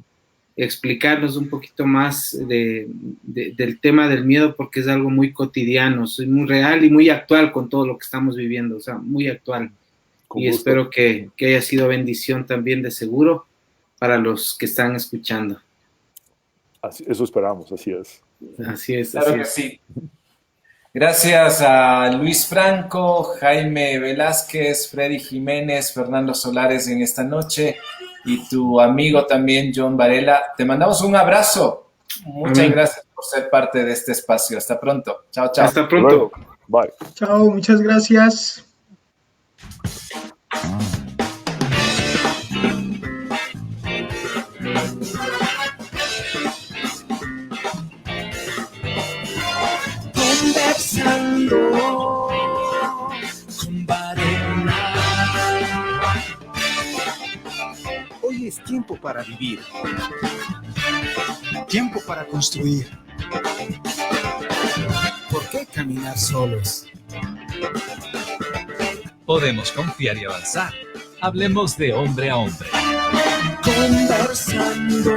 explicarnos un poquito más del tema del miedo, porque es algo muy cotidiano, muy real y muy actual con todo lo que estamos viviendo, o sea, muy actual. Y espero que haya sido bendición también, de seguro, para los que están escuchando. Eso esperamos, así es. Así es. Claro que sí. Gracias a Luis Franco, Jaime Velázquez, Freddy Jiménez, Fernando Solares en esta noche, y tu amigo también, John Varela. Te mandamos un abrazo. Muchas gracias por ser parte de este espacio. Hasta pronto. Chao, chao. Hasta pronto. Bye. Chao, muchas gracias. Conversando con Varela. Hoy es tiempo para vivir. Tiempo para construir. ¿Por qué caminar solos? Podemos confiar y avanzar. Hablemos de hombre a hombre. Conversando